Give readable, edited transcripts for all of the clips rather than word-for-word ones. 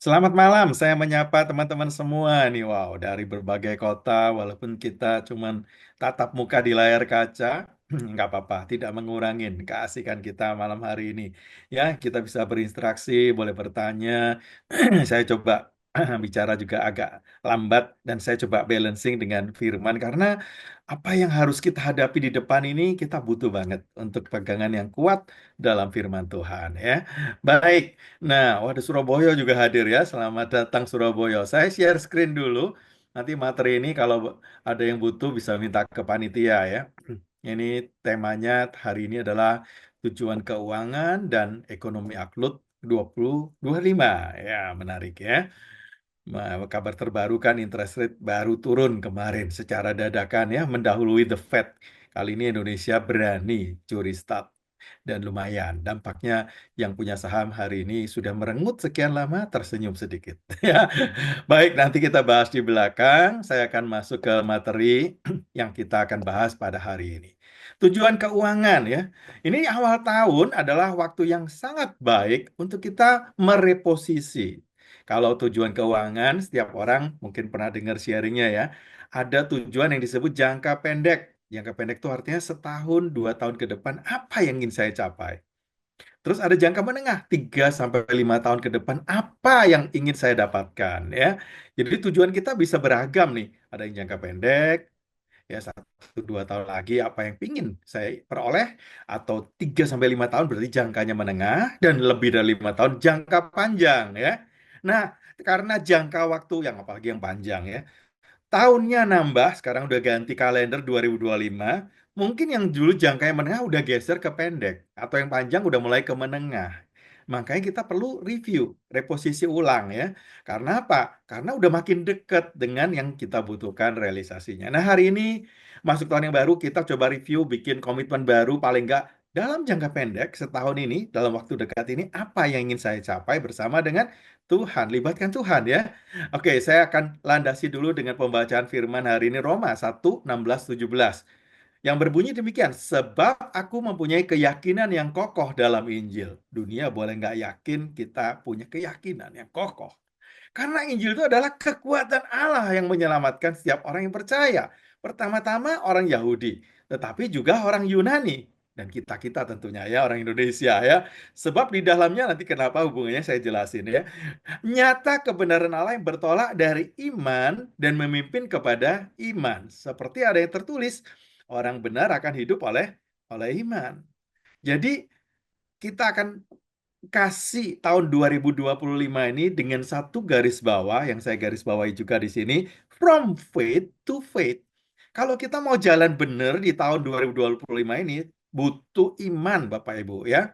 Selamat malam, saya menyapa teman-teman semua nih. Wow, dari berbagai kota, walaupun kita cuman tatap muka di layar kaca, nggak apa-apa, tidak mengurangin keasikan kita malam hari ini. Ya, kita bisa berinteraksi, boleh bertanya. Saya coba bicara juga agak lambat dan saya coba balancing dengan firman karena apa yang harus kita hadapi di depan ini kita butuh banget untuk pegangan yang kuat dalam firman Tuhan ya. Baik. Nah, waduh Surabaya juga hadir ya. Selamat datang Surabaya. Saya share screen dulu. Nanti materi ini kalau ada yang butuh bisa minta ke panitia ya. Ini temanya hari ini adalah tujuan keuangan dan ekonomi aklut 2025. Ya, menarik ya. Kabar terbaru kan interest rate baru turun kemarin secara dadakan ya, mendahului The Fed. Kali ini Indonesia berani curi start dan lumayan. Dampaknya yang punya saham hari ini sudah merengut sekian lama tersenyum sedikit. Ya, baik nanti kita bahas di belakang. Saya akan masuk ke materi yang kita akan bahas pada hari ini. Tujuan keuangan ya. Ini awal tahun adalah waktu yang sangat baik untuk kita mereposisi. Kalau tujuan keuangan, setiap orang mungkin pernah dengar sharingnya ya. Ada tujuan yang disebut jangka pendek. Jangka pendek itu artinya setahun, 2 tahun ke depan, apa yang ingin saya capai? Terus ada jangka menengah, 3 sampai 5 tahun ke depan, apa yang ingin saya dapatkan ya. Jadi tujuan kita bisa beragam nih. Ada yang jangka pendek, ya 1 2 tahun lagi apa yang ingin saya peroleh, atau 3 sampai 5 tahun berarti jangkanya menengah, dan lebih dari 5 tahun jangka panjang ya. Nah, karena jangka waktu yang apalagi yang panjang ya, tahunnya nambah, sekarang udah ganti kalender 2025. Mungkin yang dulu jangkanya menengah udah geser ke pendek, atau yang panjang udah mulai ke menengah. Makanya kita perlu review, reposisi ulang ya. Karena apa? Karena udah makin dekat dengan yang kita butuhkan realisasinya. Nah, hari ini masuk tahun yang baru, kita coba review, bikin komitmen baru paling nggak dalam jangka pendek setahun ini, dalam waktu dekat ini, apa yang ingin saya capai bersama dengan Tuhan. Libatkan Tuhan ya. Oke, saya akan landasi dulu dengan pembacaan firman hari ini Roma 1:16-17 yang berbunyi demikian, sebab aku mempunyai keyakinan yang kokoh dalam Injil. Dunia boleh nggak yakin, kita punya keyakinan yang kokoh. Karena Injil itu adalah kekuatan Allah yang menyelamatkan setiap orang yang percaya. Pertama-tama orang Yahudi, tetapi juga orang Yunani. Dan kita-kita tentunya ya, orang Indonesia ya. Sebab di dalamnya nanti kenapa hubungannya saya jelasin ya. Nyata kebenaran Allah yang bertolak dari iman dan memimpin kepada iman. Seperti ada yang tertulis, orang benar akan hidup oleh iman. Jadi kita akan kasih tahun 2025 ini dengan satu garis bawah yang saya garis bawahi juga di sini, from faith to faith. Kalau kita mau jalan benar di tahun 2025 ini, butuh iman Bapak Ibu ya.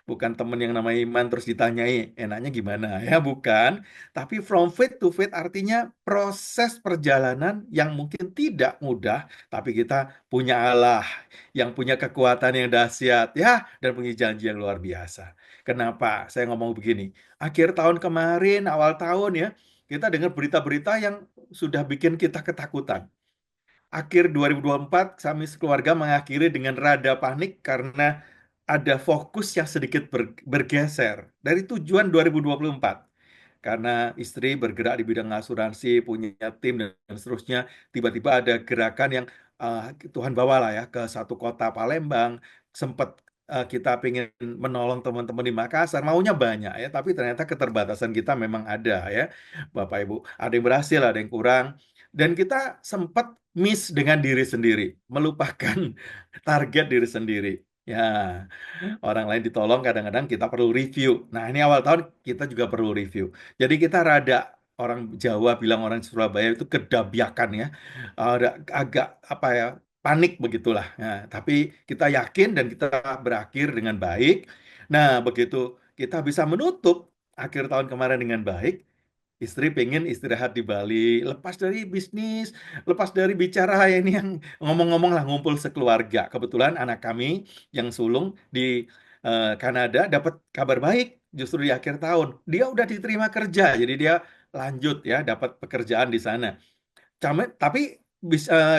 Bukan temen yang namanya Iman terus ditanyai enaknya gimana ya, bukan. Tapi from faith to faith artinya proses perjalanan yang mungkin tidak mudah, tapi kita punya Allah yang punya kekuatan yang dahsyat ya, dan punya janji yang luar biasa. Kenapa saya ngomong begini? Akhir tahun kemarin, awal tahun ya, kita dengar berita-berita yang sudah bikin kita ketakutan. Akhir 2024, kami sekeluarga mengakhiri dengan rada panik karena ada fokus yang sedikit bergeser dari tujuan 2024. Karena istri bergerak di bidang asuransi, punya tim dan seterusnya, tiba-tiba ada gerakan yang uh, Tuhan bawalah ya ke satu kota Palembang, sempat kita pengen menolong teman-teman di Makassar, maunya banyak ya, tapi ternyata keterbatasan kita memang ada ya, Bapak Ibu. Ada yang berhasil, ada yang kurang, dan kita sempat miss dengan diri sendiri, melupakan target diri sendiri. Ya, orang lain ditolong kadang-kadang kita perlu review. Nah, ini awal tahun kita juga perlu review. Jadi kita rada, orang Jawa bilang orang Surabaya itu kedabyakan ya. Agak apa ya, panik begitulah. Nah, tapi kita yakin dan kita berakhir dengan baik. Nah, begitu kita bisa menutup akhir tahun kemarin dengan baik, istri pengen istirahat di Bali, lepas dari bisnis, lepas dari bicara ini yang ngomong-ngomong lah, ngumpul sekeluarga. Kebetulan anak kami yang sulung di Kanada dapat kabar baik justru di akhir tahun. Dia udah diterima kerja, jadi dia lanjut ya, dapat pekerjaan di sana. Tapi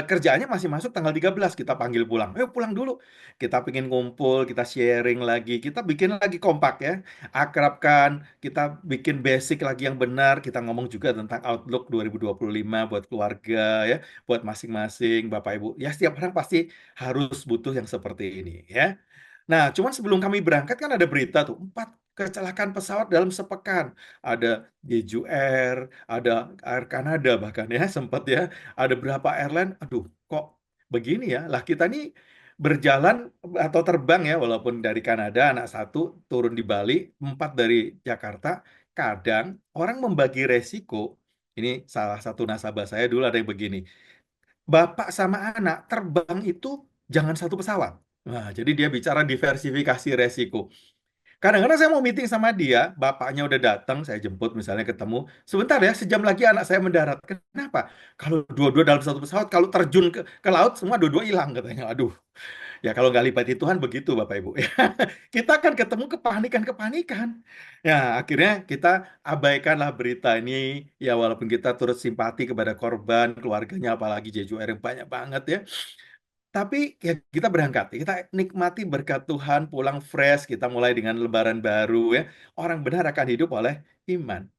kerjaannya masih masuk tanggal 13 kita panggil pulang. Ayo pulang dulu. Kita pengen ngumpul, kita sharing lagi, kita bikin lagi kompak ya. Akrabkan, kita bikin basic lagi yang benar. Kita ngomong juga tentang Outlook 2025 buat keluarga ya, buat masing-masing Bapak Ibu. Ya setiap orang pasti harus butuh yang seperti ini ya. Nah, cuman sebelum kami berangkat kan ada berita tuh, 4 kecelakaan pesawat dalam sepekan. Ada Jeju Air, ada Air Canada bahkan ya, sempat ya. Ada berapa airline, aduh kok begini ya? Lah kita nih berjalan atau terbang ya, walaupun dari Kanada, anak satu turun di Bali, 4 dari Jakarta. Kadang orang membagi resiko, ini salah satu nasabah saya dulu ada yang begini. Bapak sama anak terbang itu jangan satu pesawat. Nah, jadi dia bicara diversifikasi resiko. Kadang-kadang saya mau meeting sama dia, bapaknya udah datang, saya jemput misalnya ketemu. Sebentar ya, sejam lagi anak saya mendarat. Kenapa? Kalau dua-dua dalam satu pesawat, kalau terjun ke laut, semua dua-dua hilang katanya. Aduh, ya kalau nggak libat Tuhan begitu Bapak Ibu. Kita kan ketemu kepanikan-kepanikan. Ya, akhirnya kita abaikanlah berita ini. Ya, walaupun kita turut simpati kepada korban, keluarganya, apalagi Jeju Air yang banyak banget ya. Tapi ya kita berangkat, kita nikmati berkat Tuhan, pulang fresh, kita mulai dengan lebaran baru ya. Orang benar akan hidup oleh iman.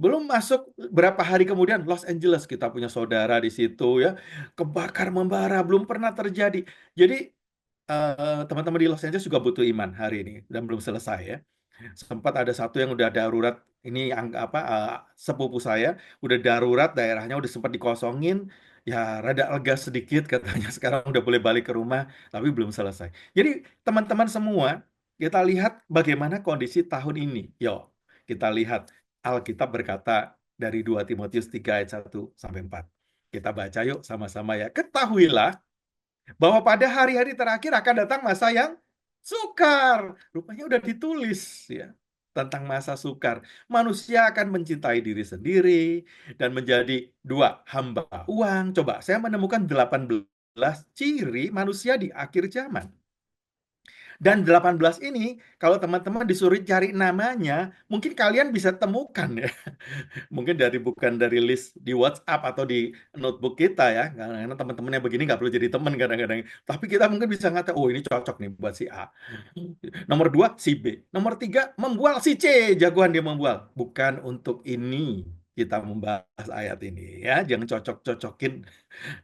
Belum masuk berapa hari kemudian Los Angeles kita punya saudara di situ ya. Kebakar membara, belum pernah terjadi. Jadi teman-teman di Los Angeles juga butuh iman hari ini dan belum selesai ya. Sempat ada satu yang udah darurat, ini sepupu saya udah darurat, daerahnya udah sempat dikosongin, ya rada lega sedikit katanya sekarang udah boleh balik ke rumah, tapi belum selesai. Jadi teman-teman semua, kita lihat bagaimana kondisi tahun ini. Yo, kita lihat Alkitab berkata dari 2 Timotius 3 ayat 1 sampai 4. Kita baca yuk sama-sama ya. Ketahuilah bahwa pada hari-hari terakhir akan datang masa yang sukar. Rupanya udah ditulis ya tentang masa sukar. Manusia akan mencintai diri sendiri dan menjadi dua hamba uang. Coba saya menemukan 18 ciri manusia di akhir zaman. Dan 18 ini, kalau teman-teman disuruh cari namanya, mungkin kalian bisa temukan ya. Mungkin bukan dari list di WhatsApp atau di notebook kita ya, karena teman-teman yang begini nggak perlu jadi teman kadang-kadang. Tapi kita mungkin bisa ngata, oh ini cocok nih buat si A. Nomor 2 si B. Nomor 3 membual si C, jagoan dia membual. Bukan untuk ini kita membahas ayat ini ya, jangan cocok-cocokin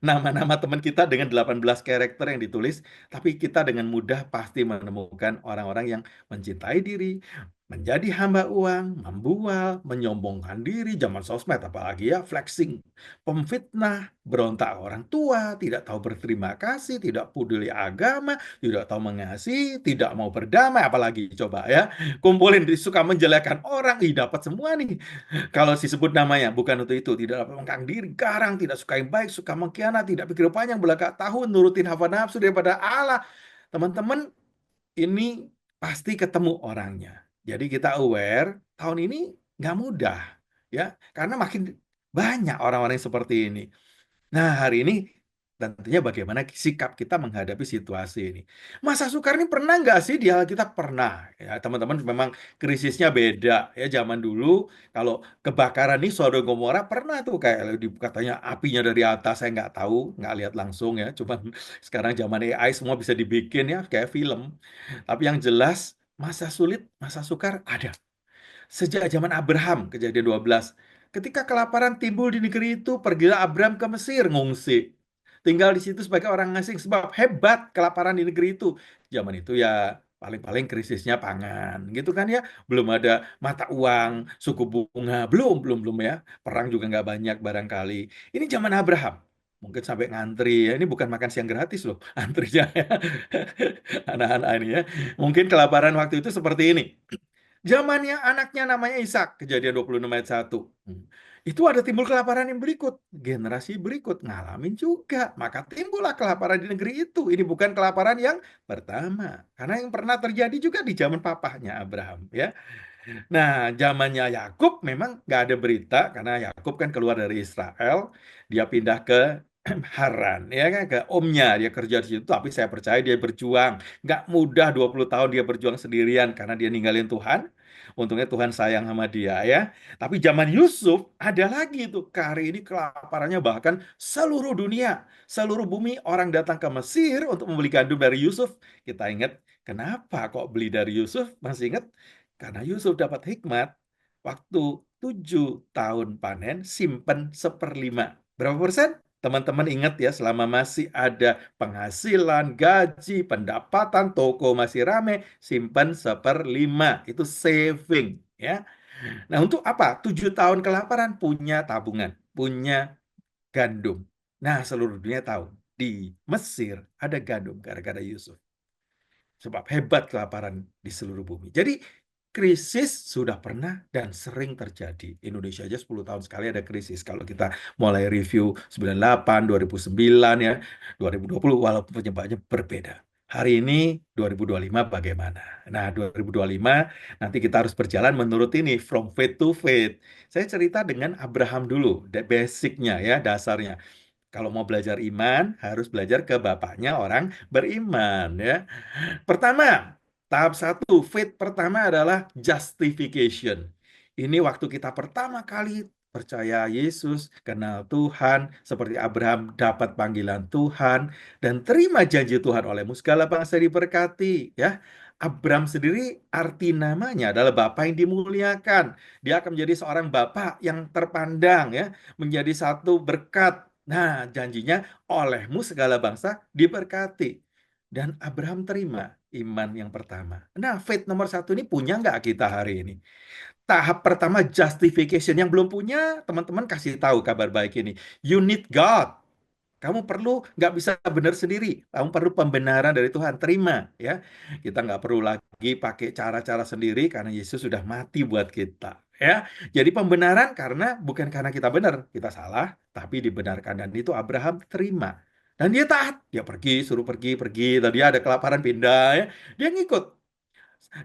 nama-nama teman kita dengan 18 karakter yang ditulis, tapi kita dengan mudah pasti menemukan orang-orang yang mencintai diri, menjadi hamba uang, membual, menyombongkan diri, zaman sosmed apalagi ya, flexing, pemfitnah, berontak orang tua, tidak tahu berterima kasih, tidak peduli agama, tidak tahu mengasihi, tidak mau berdamai, apalagi coba ya, kumpulin, suka menjelekan orang, dapat semua nih. Kalau disebut namanya, bukan untuk itu. Tidak dapat mengangkat diri, garang, tidak suka yang baik, suka mengkhianat, tidak pikir panjang, belaka tahun, nurutin hawa nafsu daripada Allah. Teman-teman, ini pasti ketemu orangnya. Jadi kita aware, tahun ini nggak mudah. Ya, karena makin banyak orang-orang yang seperti ini. Nah, hari ini tentunya bagaimana sikap kita menghadapi situasi ini. Masa sukar ini pernah nggak sih di Alkitab? Pernah. Ya, teman-teman memang krisisnya beda. Ya, zaman dulu kalau kebakaran ini Sodom Gomora pernah tuh kayak katanya apinya dari atas, saya nggak tahu, nggak lihat langsung ya. Cuman sekarang zaman AI semua bisa dibikin ya kayak film. Tapi yang jelas masa sulit, masa sukar ada. Sejak zaman Abraham, kejadian 12. Ketika kelaparan timbul di negeri itu, pergilah Abraham ke Mesir ngungsi. Tinggal di situ sebagai orang asing sebab hebat kelaparan di negeri itu. Zaman itu ya paling-paling krisisnya pangan, gitu kan ya. Belum ada mata uang, suku bunga, belum ya. Perang juga nggak banyak barangkali. Ini zaman Abraham. Mungkin sampai ngantri ya. Ini bukan makan siang gratis loh, antrinya ya. Anak-anak ini ya. Mungkin kelaparan waktu itu seperti ini. Zamannya anaknya namanya Ishak, kejadian 26 ayat 1. Itu ada timbul kelaparan yang berikut. Generasi berikut ngalamin juga. Maka timbullah kelaparan di negeri itu. Ini bukan kelaparan yang pertama. Karena yang pernah terjadi juga di zaman papahnya Abraham. Ya. Nah, zamannya Yakub memang nggak ada berita. Karena Yakub kan keluar dari Israel. Dia pindah ke Haran. Ya kan, ke omnya. Dia kerja di situ. Tapi saya percaya dia berjuang. Nggak mudah 20 tahun dia berjuang sendirian. Karena dia ninggalin Tuhan. Untungnya Tuhan sayang sama dia ya. Tapi zaman Yusuf ada lagi tuh. Hari ini kelaparannya bahkan seluruh dunia, seluruh bumi orang datang ke Mesir untuk membeli gandum dari Yusuf. Kita ingat kenapa kok beli dari Yusuf? Masih ingat? Karena Yusuf dapat hikmat. Waktu 7 tahun panen, simpen seperlima. Berapa persen? Teman-teman ingat ya, selama masih ada penghasilan, gaji, pendapatan, toko masih rame, simpan seperlima. Itu saving ya. Nah, untuk apa? 7 tahun kelaparan punya tabungan, punya gandum. Nah, seluruh dunia tahu di Mesir ada gandum gara-gara Yusuf. Sebab hebat kelaparan di seluruh bumi. Jadi krisis sudah pernah dan sering terjadi. Indonesia aja 10 tahun sekali ada krisis. Kalau kita mulai review 98, 2009 ya, 2020 walaupun penyebabnya berbeda. Hari ini 2025 bagaimana? Nah, 2025 nanti kita harus berjalan menurut ini from faith to faith. Saya cerita dengan Abraham dulu, basicnya ya, dasarnya. Kalau mau belajar iman, harus belajar ke bapaknya orang beriman ya. Pertama, tahap satu, faith pertama adalah justification. Ini waktu kita pertama kali percaya Yesus, kenal Tuhan, seperti Abraham dapat panggilan Tuhan, dan terima janji Tuhan olehmu segala bangsa diberkati. Ya, Abraham sendiri arti namanya adalah Bapa yang dimuliakan. Dia akan menjadi seorang Bapak yang terpandang, ya, menjadi satu berkat. Nah, janjinya olehmu segala bangsa diberkati. Dan Abraham terima iman yang pertama. Nah, faith nomor satu ini punya nggak kita hari ini? Tahap pertama justification. Yang belum punya, teman-teman kasih tahu kabar baik ini. You need God. Kamu perlu nggak bisa benar sendiri. Kamu perlu pembenaran dari Tuhan. Terima ya. Kita nggak perlu lagi pakai cara-cara sendiri karena Yesus sudah mati buat kita. Ya, jadi pembenaran karena bukan karena kita benar, kita salah, tapi dibenarkan dan itu Abraham terima. Dan dia taat, dia pergi, suruh pergi, pergi. Tadi ada kelaparan pindah ya, dia ngikut.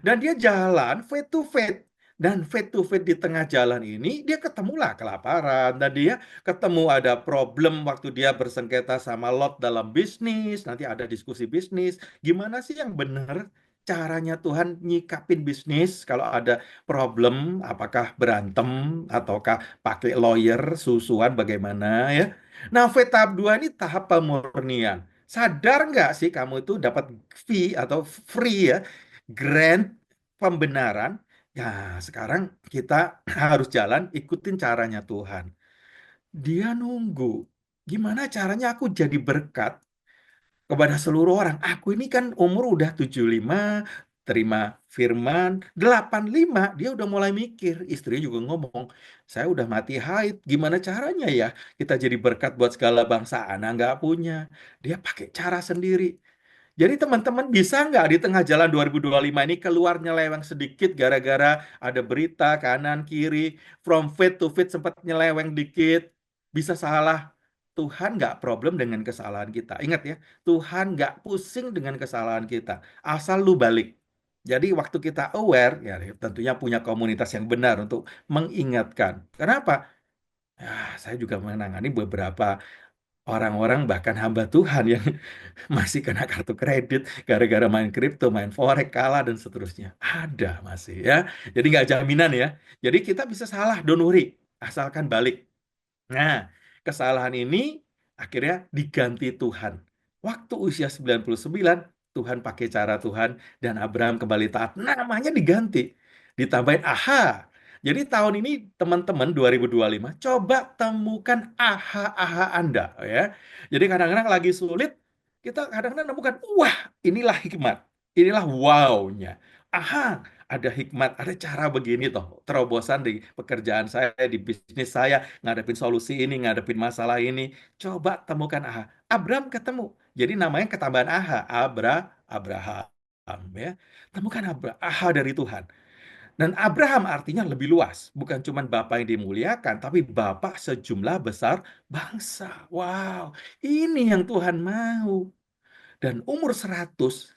Dan dia jalan faith to faith. Dan faith to faith di tengah jalan ini, dia ketemulah kelaparan. Dan dia ketemu ada problem waktu dia bersengketa sama Lot dalam bisnis. Nanti ada diskusi bisnis. Gimana sih yang benar caranya Tuhan nyikapin bisnis kalau ada problem, apakah berantem, ataukah pakai lawyer, susuan, bagaimana ya. Nah, faith tahap 2 ini tahap pemurnian. Sadar nggak sih kamu itu dapat fee atau free ya, grant pembenaran. Ya, sekarang kita harus jalan ikutin caranya Tuhan. Dia nunggu. Gimana caranya aku jadi berkat kepada seluruh orang? Aku ini kan umur udah 75, terima firman, 85 dia udah mulai mikir. Istri juga ngomong, saya udah mati haid, gimana caranya ya kita jadi berkat buat segala bangsa? Anak nggak punya. Dia pakai cara sendiri. Jadi teman-teman bisa nggak di tengah jalan 2025 ini keluar nyeleweng sedikit gara-gara ada berita kanan kiri, from faith to faith sempat nyeleweng dikit, bisa salah. Tuhan nggak problem dengan kesalahan kita. Ingat ya, Tuhan nggak pusing dengan kesalahan kita. Asal lu balik. Jadi waktu kita aware, ya tentunya punya komunitas yang benar untuk mengingatkan. Kenapa? Ya, saya juga menangani beberapa orang-orang bahkan hamba Tuhan yang masih kena kartu kredit gara-gara main kripto, main forex, kalah dan seterusnya. Ada masih ya. Jadi nggak jaminan ya. Jadi kita bisa salah, don't worry, asalkan balik. Nah, kesalahan ini akhirnya diganti Tuhan. Waktu usia 99, Tuhan pakai cara Tuhan dan Abraham kembali taat. Namanya diganti. Ditambahin aha. Jadi tahun ini teman-teman 2025 coba temukan aha-aha Anda ya. Jadi kadang-kadang lagi sulit, kita kadang-kadang nemukan, wah, inilah hikmat. Inilah wow-nya. Aha, ada hikmat, ada cara begini toh. Terobosan di pekerjaan saya, di bisnis saya, ngadepin solusi ini, ngadepin masalah ini. Coba temukan aha. Abraham ketemu. Jadi namanya ketambahan aha. Abraham ya. Temukan aha dari Tuhan. Dan Abraham artinya lebih luas. Bukan cuma Bapa yang dimuliakan, tapi Bapa sejumlah besar bangsa. Wow, ini yang Tuhan mau. Dan umur 199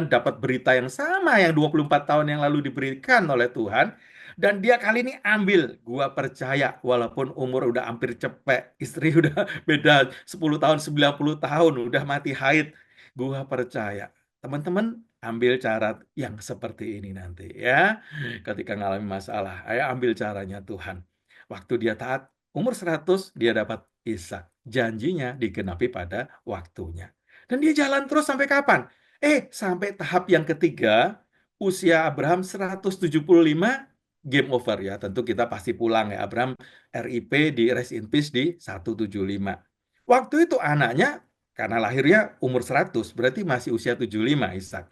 dapat berita yang sama yang 24 tahun yang lalu diberikan oleh Tuhan. Dan dia kali ini ambil, gua percaya walaupun umur udah hampir cepek, istri udah beda 10 tahun, 90 tahun, udah mati haid. Gua percaya. Teman-teman, ambil cara yang seperti ini nanti ya. Ketika ngalami masalah, ayo ambil caranya Tuhan. Waktu dia taat, umur 100 dia dapat Ishak. Janjinya digenapi pada waktunya. Dan dia jalan terus sampai kapan? Sampai tahap yang ketiga, usia Abraham 175, game over ya. Tentu kita pasti pulang ya. Abraham RIP di Rest in Peace di 175. Waktu itu anaknya, karena lahirnya umur 100, berarti masih usia 75 Ishak.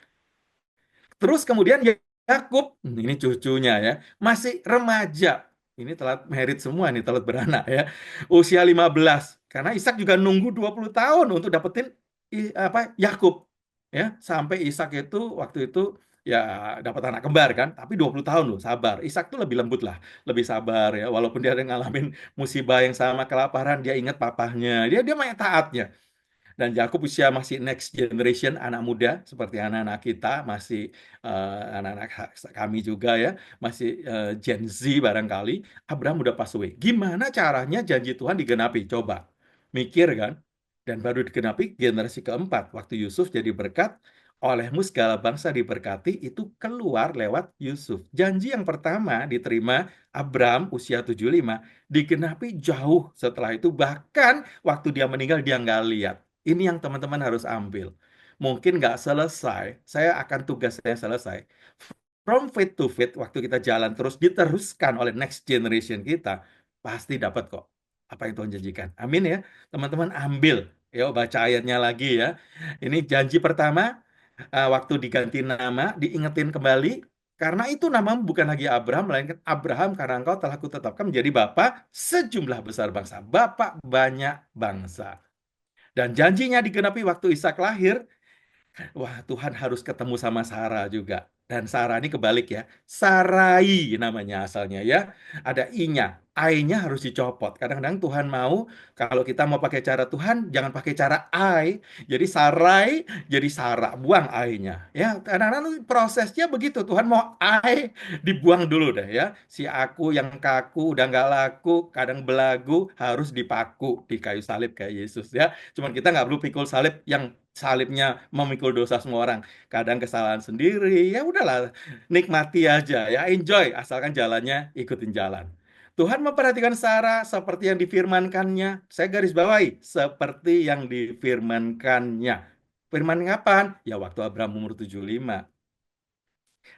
Terus kemudian Yakub, ini cucunya ya, masih remaja. Ini telat merit semua nih, telat beranak ya. Usia 15. Karena Ishak juga nunggu 20 tahun untuk dapetin apa Yakub. Ya, sampai Ishak itu waktu itu ya dapat anak kembar kan, tapi 20 tahun loh, sabar. Ishak tuh lebih lembut lah, lebih sabar ya. Walaupun dia ada ngalamin musibah yang sama, kelaparan, dia ingat papahnya. Dia banyak taatnya. Dan Yakub usia masih next generation, anak muda seperti anak-anak kita, masih anak-anak kami juga ya, masih Gen Z barangkali. Abraham udah pas away. Gimana caranya janji Tuhan digenapi? Coba mikir kan. Dan baru digenapi generasi keempat. Waktu Yusuf jadi berkat, olehmu segala bangsa diberkati, itu keluar lewat Yusuf. Janji yang pertama diterima Abraham usia 75, digenapi jauh setelah itu. Bahkan waktu dia meninggal dia nggak lihat. Ini yang teman-teman harus ambil. Mungkin nggak selesai, saya akan tugas saya selesai. From faith to faith, waktu kita jalan terus, diteruskan oleh next generation kita, pasti dapat kok apa yang Tuhan janjikan. Amin ya. Teman-teman ambil. Yuk baca ayatnya lagi ya. Ini janji pertama, waktu diganti nama, diingetin kembali, karena itu namamu bukan lagi Abraham, melainkan Abraham, karena engkau telah kutetapkan menjadi bapa sejumlah besar bangsa. Bapak banyak bangsa. Dan janjinya digenapi waktu Ishak lahir. Wah, Tuhan harus ketemu sama Sarah juga. Dan Sarah ini kebalik ya. Sarai namanya asalnya ya. Ada I-nya. I-nya harus dicopot. Kadang-kadang Tuhan mau, kalau kita mau pakai cara Tuhan, jangan pakai cara I. Jadi Sarai, jadi Sarah. Buang I-nya. Ya, kadang-kadang prosesnya begitu. Tuhan mau I, dibuang dulu deh ya. Si aku yang kaku, udah nggak laku, kadang belagu, harus dipaku di kayu salib kayak Yesus ya. Cuman kita nggak perlu pikul salib yang salibnya memikul dosa semua orang. Kadang kesalahan sendiri, ya udahlah, nikmati aja ya, enjoy, asalkan jalannya ikutin jalan. Tuhan memperhatikan Sarah seperti yang difirmankannya. Saya garis bawahi, seperti yang difirmankannya. Firman kapan? Ya waktu Abraham umur 75.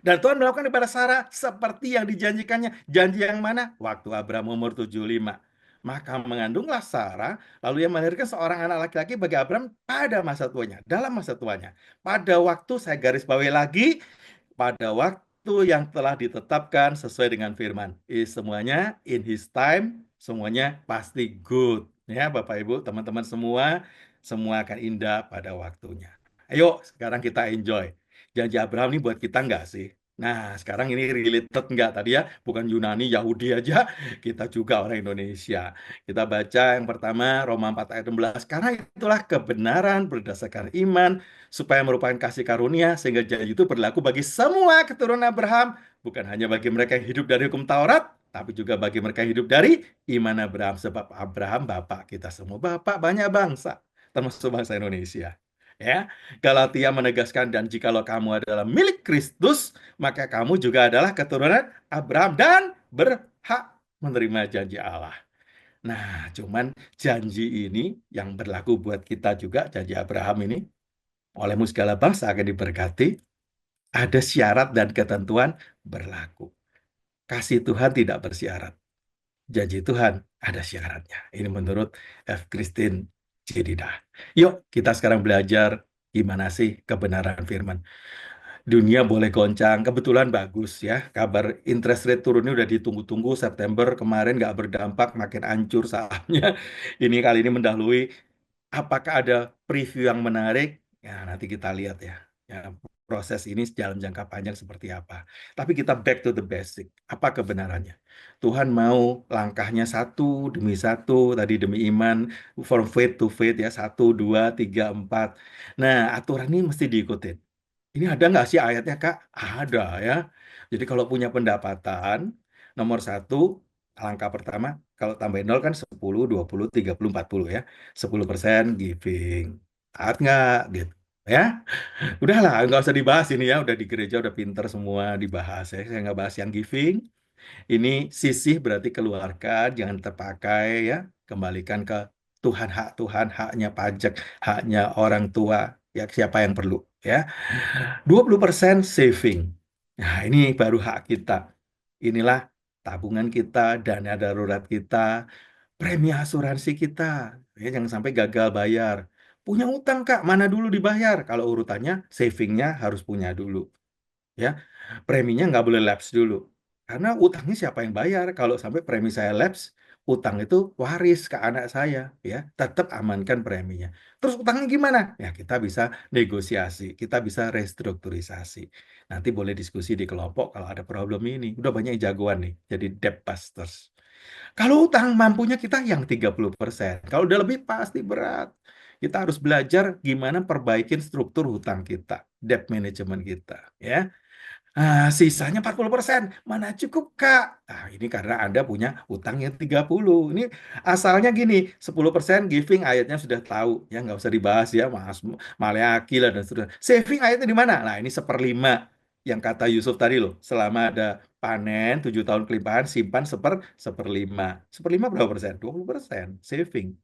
Dan Tuhan melakukan kepada Sarah seperti yang dijanjikannya. Janji yang mana? Waktu Abraham umur 75. Maka mengandunglah Sarah, lalu ia melahirkan seorang anak laki-laki bagi Abraham pada masa tuanya. Dalam masa tuanya. Pada waktu, saya garis bawahi lagi, pada waktu yang telah ditetapkan sesuai dengan firman. Semuanya in his time, semuanya pasti good. Ya, Bapak Ibu, teman-teman semua akan indah pada waktunya. Ayo, sekarang kita enjoy. Janji Abraham ini buat kita enggak sih? Nah, sekarang ini related enggak tadi ya? Bukan Yunani, Yahudi aja. Kita juga orang Indonesia. Kita baca yang pertama, Roma 4 ayat 16. Karena itulah kebenaran berdasarkan iman, supaya merupakan kasih karunia, sehingga janji itu berlaku bagi semua keturunan Abraham. Bukan hanya bagi mereka yang hidup dari hukum Taurat, tapi juga bagi mereka yang hidup dari iman Abraham. Sebab Abraham, Bapak kita semua. Bapak banyak bangsa, termasuk bangsa Indonesia. Ya, Galatia menegaskan, dan jikalau kamu adalah milik Kristus, maka kamu juga adalah keturunan Abraham dan berhak menerima janji Allah. Nah, cuman janji ini yang berlaku buat kita juga, janji Abraham ini, olehmu segala bangsa akan diberkati, ada syarat dan ketentuan berlaku. Kasih Tuhan tidak bersyarat. Janji Tuhan ada syaratnya. Ini menurut F. Christine Jedidah. Yuk, kita sekarang belajar gimana sih kebenaran firman. Dunia boleh goncang, kebetulan bagus ya. Kabar interest rate turunnya udah ditunggu-tunggu, September kemarin nggak berdampak, makin hancur sahamnya. Ini kali ini mendahului. Apakah ada preview yang menarik? Ya, nanti kita lihat ya. Ya, proses ini dalam jangka panjang seperti apa. Tapi kita back to the basic. Apa kebenarannya? Tuhan mau langkahnya satu demi satu, tadi demi iman, from faith to faith ya, satu, dua, tiga, empat. Nah, aturan ini mesti diikutin. Ini ada nggak sih ayatnya, Kak? Ada ya. Jadi kalau punya pendapatan, nomor satu, langkah pertama, kalau tambahin nol kan 10, 20, 30, 40 ya. 10% giving. Taat nggak? Gitu. Ya, udahlah, nggak usah dibahas ini ya. Udah di gereja, udah pinter semua dibahas ya. Saya nggak bahas yang giving. Ini sisih berarti keluarkan, jangan terpakai ya. Kembalikan ke Tuhan, hak Tuhan, haknya pajak, haknya orang tua, ya siapa yang perlu ya. 20% saving. Nah, ini baru hak kita. Inilah tabungan kita, dana darurat kita, premi asuransi kita. Ya, jangan sampai gagal bayar. Punya utang, Kak, mana dulu dibayar? Kalau urutannya, savingnya harus punya dulu. Ya, preminya nggak boleh lapse dulu. Karena utangnya siapa yang bayar? Kalau sampai premi saya lapse, utang itu waris ke anak saya. Ya, tetap amankan preminya. Terus utangnya gimana? Ya, kita bisa negosiasi, kita bisa restrukturisasi. Nanti boleh diskusi di kelompok kalau ada problem ini. Udah banyak jagoan nih, jadi debt busters. Kalau utang mampunya kita yang 30%. Kalau udah lebih pasti berat. Kita harus belajar gimana perbaikin struktur hutang kita, debt management kita, ya. Sisanya 40%. Mana cukup, Kak? Nah, ini karena Anda punya utang yang 30. Ini asalnya gini, 10% giving ayatnya sudah tahu. Ya, nggak usah dibahas ya, Mas Maleakil dan seterusnya. Saving ayatnya di mana? Nah, ini seperlima. Yang kata Yusuf tadi loh, selama ada panen, 7 tahun kelimpahan, simpan seperlima. Seperlima berapa persen? 20% saving.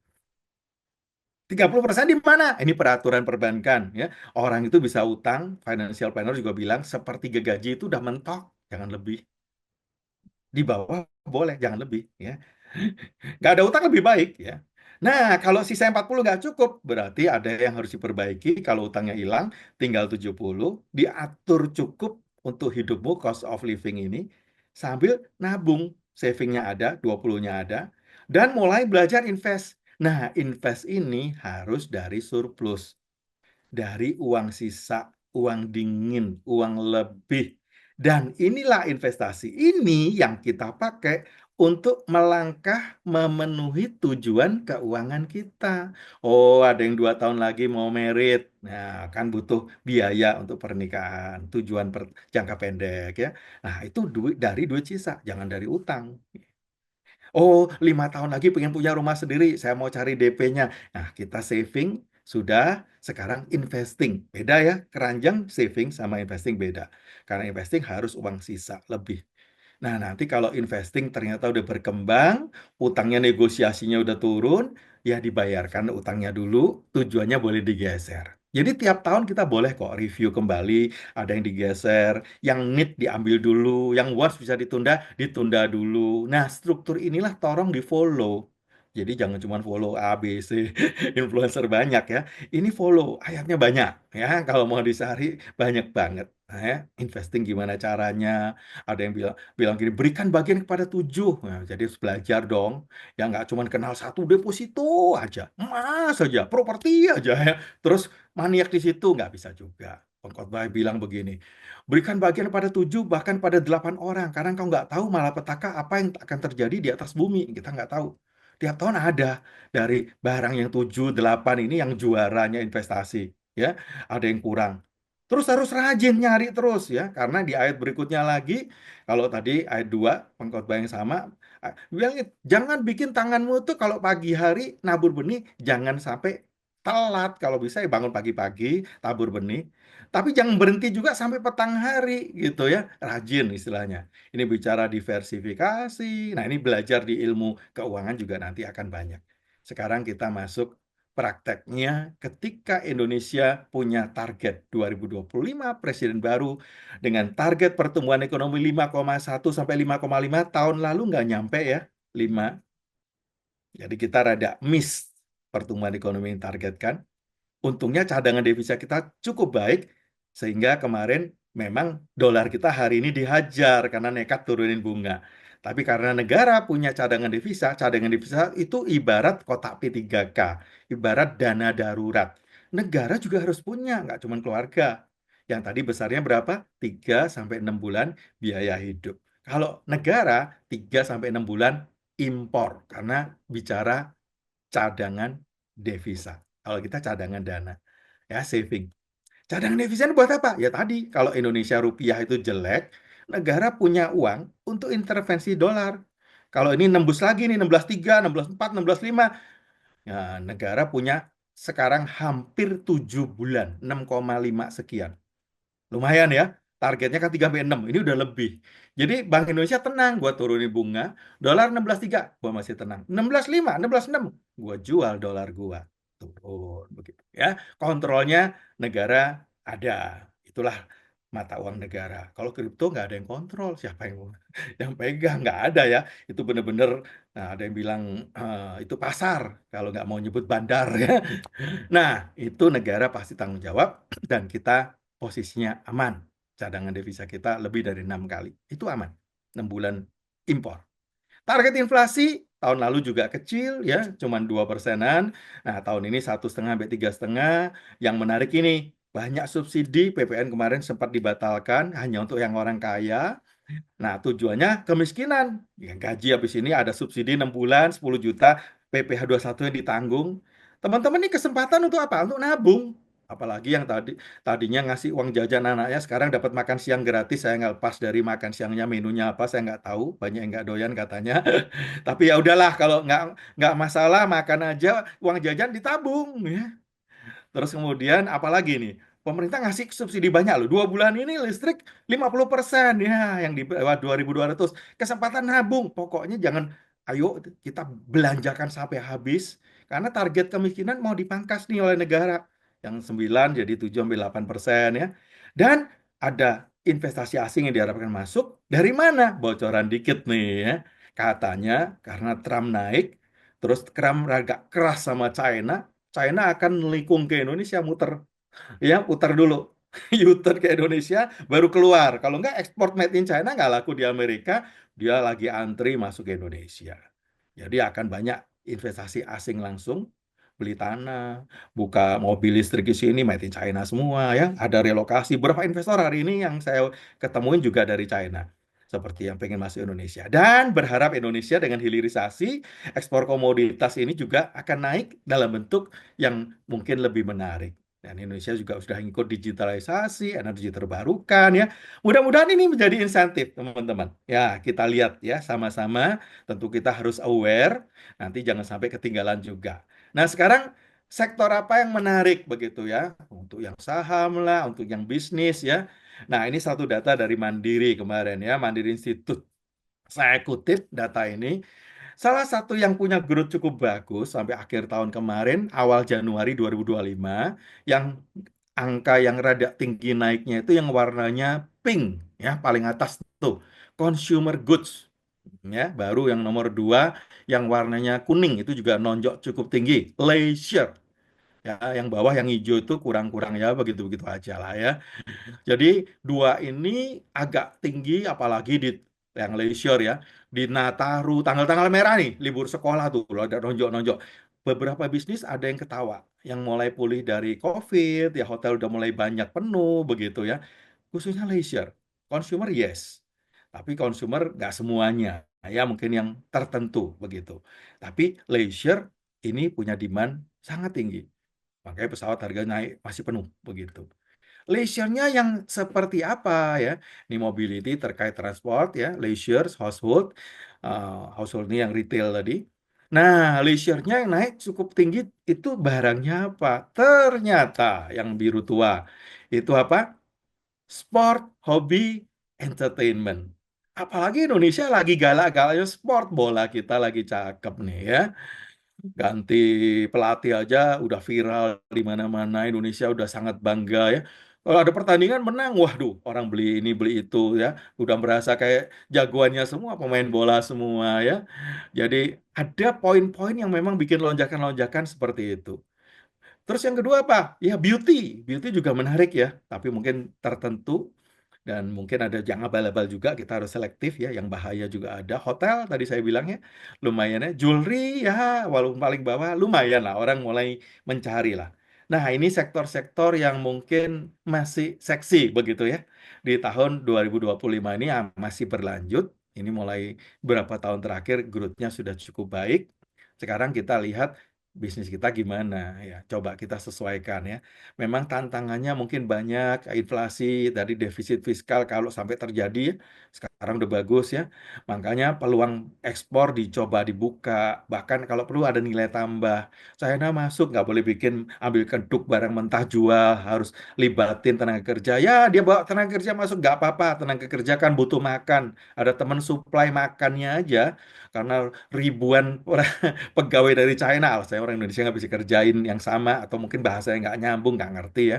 30% di mana? Ini peraturan perbankan ya. Orang itu bisa utang, financial planner juga bilang sepertiga gaji itu udah mentok, jangan lebih. Di bawah boleh, jangan lebih ya. Nggak ada utang lebih baik ya. Nah, kalau sisa 40 nggak cukup, berarti ada yang harus diperbaiki. Kalau utangnya hilang, tinggal 70, diatur cukup untuk hidupmu, cost of living ini, sambil nabung. Savingnya ada, 20-nya ada, dan mulai belajar invest. Nah, invest ini harus dari surplus, dari uang sisa, uang dingin, uang lebih. Dan inilah investasi ini yang kita pakai untuk melangkah memenuhi tujuan keuangan kita. Oh, ada yang 2 tahun lagi mau merit. Nah, kan butuh biaya untuk pernikahan, tujuan jangka pendek ya. Nah, itu duit dari duit sisa, jangan dari utang. Oh, 5 tahun lagi pengen punya rumah sendiri, saya mau cari DP-nya. Nah, kita saving sudah, sekarang investing. Beda ya, keranjang saving sama investing beda. Karena investing harus uang sisa lebih. Nah, nanti kalau investing ternyata udah berkembang, utangnya negosiasinya udah turun, ya dibayarkan utangnya dulu, tujuannya boleh digeser. Jadi tiap tahun kita boleh kok review kembali, ada yang digeser, yang need diambil dulu, yang was bisa ditunda, ditunda dulu. Nah, struktur inilah tolong di-follow. Jadi jangan cuma follow A, B, C, influencer banyak ya. Ini follow, ayatnya banyak ya. Kalau mau disari banyak banget. Nah, ya, investing gimana caranya? Ada yang bilang bilang gini, berikan bagian kepada 7. Nah, jadi harus belajar dong. Ya nggak cuma kenal satu deposito aja, emas aja, properti aja ya. Terus maniak di situ nggak bisa juga. Pengkhotbah bilang begini, berikan bagian pada 7 bahkan pada 8 orang. Karena kau nggak tahu malapetaka apa yang akan terjadi di atas bumi. Kita nggak tahu. Tiap tahun ada dari barang yang 7, 8 ini yang juaranya investasi. Ya, ada yang kurang. Terus harus rajin nyari terus ya, karena di ayat berikutnya lagi, kalau tadi ayat 2 pengkhotbah yang sama, bilang jangan bikin tanganmu tuh kalau pagi hari nabur benih, jangan sampai telat. Kalau bisa ya bangun pagi-pagi, tabur benih. Tapi jangan berhenti juga sampai petang hari gitu ya, rajin istilahnya. Ini bicara diversifikasi, nah ini belajar di ilmu keuangan juga nanti akan banyak. Sekarang kita masuk prakteknya ketika Indonesia punya target 2025 presiden baru dengan target pertumbuhan ekonomi 5,1 sampai 5,5 tahun lalu nggak nyampe ya 5. Jadi kita rada miss pertumbuhan ekonomi yang targetkan. Untungnya cadangan devisa kita cukup baik sehingga kemarin memang dolar kita hari ini dihajar karena nekat turunin bunga. Tapi karena negara punya cadangan devisa itu ibarat kotak P3K, ibarat dana darurat. Negara juga harus punya, nggak cuma keluarga. Yang tadi besarnya berapa? 3 sampai 6 bulan biaya hidup. Kalau negara 3 sampai 6 bulan impor karena bicara cadangan devisa. Kalau kita cadangan dana, ya saving. Cadangan devisa ini buat apa? Ya tadi, kalau Indonesia rupiah itu jelek, negara punya uang untuk intervensi dolar. Kalau ini nembus lagi nih 16,3, 16,4, 16,5, ya negara punya sekarang hampir 7 bulan, 6,5 sekian. Lumayan ya. Targetnya kan 3 sampai 6. Ini udah lebih. Jadi Bank Indonesia tenang, gua turunin bunga. Dolar 16,3, gua masih tenang. 16,5, 16,6, gua jual dolar gua. Turun begitu ya. Kontrolnya negara ada. Itulah mata uang negara. Kalau kripto nggak ada yang kontrol, siapa yang yang pegang? Nggak ada ya. Itu bener-bener, nah, ada yang bilang itu pasar. Kalau nggak mau nyebut bandar ya. Nah, itu negara pasti tanggung jawab dan kita posisinya aman. Cadangan devisa kita lebih dari 6 kali. Itu aman. 6 bulan impor. Target inflasi tahun lalu juga kecil ya, cuman 2%-an. Nah, tahun ini 1,5 sampai 3,5. Yang menarik ini, banyak subsidi PPN kemarin sempat dibatalkan hanya untuk yang orang kaya. Nah, tujuannya kemiskinan. Ya, gaji habis ini ada subsidi 6 bulan, 10 juta, PPh satu yang ditanggung. Teman-teman ini kesempatan untuk apa? Untuk nabung. Apalagi yang tadinya ngasih uang jajan anaknya, sekarang dapat makan siang gratis. Saya nggak lepas dari makan siangnya, menunya apa, saya nggak tahu. Banyak yang nggak doyan katanya. Tapi ya udahlah, kalau nggak masalah, makan aja, uang jajan ditabung. Ya. Terus kemudian apalagi nih? Pemerintah ngasih subsidi banyak loh. 2 bulan ini listrik 50%. Ya, yang di bawah 2.200. Kesempatan nabung. Pokoknya jangan, ayo kita belanjakan sampai habis. Karena target kemiskinan mau dipangkas nih oleh negara. Yang 9 jadi 7 sampai 8% ya. Dan ada investasi asing yang diharapkan masuk. Dari mana? Bocoran dikit nih ya. Katanya karena Trump naik, terus Trump agak keras sama China, China akan melikung ke Indonesia, muter ya, putar dulu. U-turn ke Indonesia baru keluar. Kalau nggak, ekspor made in China nggak laku di Amerika, dia lagi antri masuk ke Indonesia. Jadi akan banyak investasi asing langsung beli tanah, buka mobil listrik di sini made in China semua ya. Ada relokasi. Berapa investor hari ini yang saya ketemuin juga dari China. Seperti yang pengen masuk Indonesia. Dan berharap Indonesia dengan hilirisasi, ekspor komoditas ini juga akan naik dalam bentuk yang mungkin lebih menarik. Dan Indonesia juga sudah ikut digitalisasi, energi terbarukan ya. Mudah-mudahan ini menjadi insentif, teman-teman. Ya, kita lihat ya sama-sama. Tentu kita harus aware, nanti jangan sampai ketinggalan juga. Nah, sekarang sektor apa yang menarik begitu ya? Untuk yang saham lah, untuk yang bisnis ya. Nah, ini satu data dari Mandiri kemarin ya, Mandiri Institute. Saya kutip data ini. Salah satu yang punya growth cukup bagus sampai akhir tahun kemarin, awal Januari 2025, yang angka yang rada tinggi naiknya itu yang warnanya pink, ya, paling atas tuh, consumer goods, ya, baru yang nomor 2, yang warnanya kuning itu juga nonjok cukup tinggi, leisure, ya, yang bawah yang hijau itu kurang-kurang ya, begitu-begitu aja lah ya. Jadi dua ini agak tinggi, apalagi di yang leisure ya. Di Nataru, tanggal-tanggal merah nih, libur sekolah tuh, loh, ada nonjok-nonjok. Beberapa bisnis ada yang ketawa, yang mulai pulih dari COVID, ya hotel udah mulai banyak penuh, begitu ya. Khususnya leisure. Consumer, yes. Tapi consumer nggak semuanya. Ya mungkin yang tertentu, begitu. Tapi leisure ini punya demand sangat tinggi. Makanya pesawat harga naik masih penuh, begitu. Leisure-nya yang seperti apa ya? Ini mobility terkait transport ya, leisure, household, household ini yang retail tadi. Nah, leisure-nya yang naik cukup tinggi itu barangnya apa? Ternyata yang biru tua itu apa? Sport, hobi, entertainment. Apalagi Indonesia lagi galak-galaknya sport, bola kita lagi cakep nih ya. Ganti pelatih aja udah viral di mana-mana. Indonesia udah sangat bangga ya. Kalau ada pertandingan menang, waduh, orang beli ini beli itu ya. Udah merasa kayak jagoannya semua, pemain bola semua ya. Jadi ada poin-poin yang memang bikin lonjakan-lonjakan seperti itu. Terus yang kedua apa? Ya beauty. Beauty juga menarik ya, tapi mungkin tertentu dan mungkin ada yang abal-abal juga, kita harus selektif ya, yang bahaya juga ada. Hotel tadi saya bilang ya, lumayan ya. Jewelry ya, walaupun paling bawah, lumayan lah, orang mulai mencari lah. Nah, ini sektor-sektor yang mungkin masih seksi begitu ya. Di tahun 2025 ini masih berlanjut. Ini mulai berapa tahun terakhir growth-nya sudah cukup baik. Sekarang kita lihat bisnis kita gimana ya. Coba kita sesuaikan ya. Memang tantangannya mungkin banyak, inflasi, dari defisit fiskal kalau sampai terjadi, sekarang udah bagus ya. Makanya peluang ekspor dicoba dibuka, bahkan kalau perlu ada nilai tambah. China masuk, nggak boleh bikin ambil keduk barang mentah jual, harus libatin tenaga kerja. Ya, dia bawa tenaga kerja masuk, nggak apa-apa. Tenaga kerja kan butuh makan. Ada teman supply makannya aja, karena ribuan orang pegawai dari China, saya orang Indonesia nggak bisa kerjain yang sama, atau mungkin bahasanya nggak nyambung, nggak ngerti ya.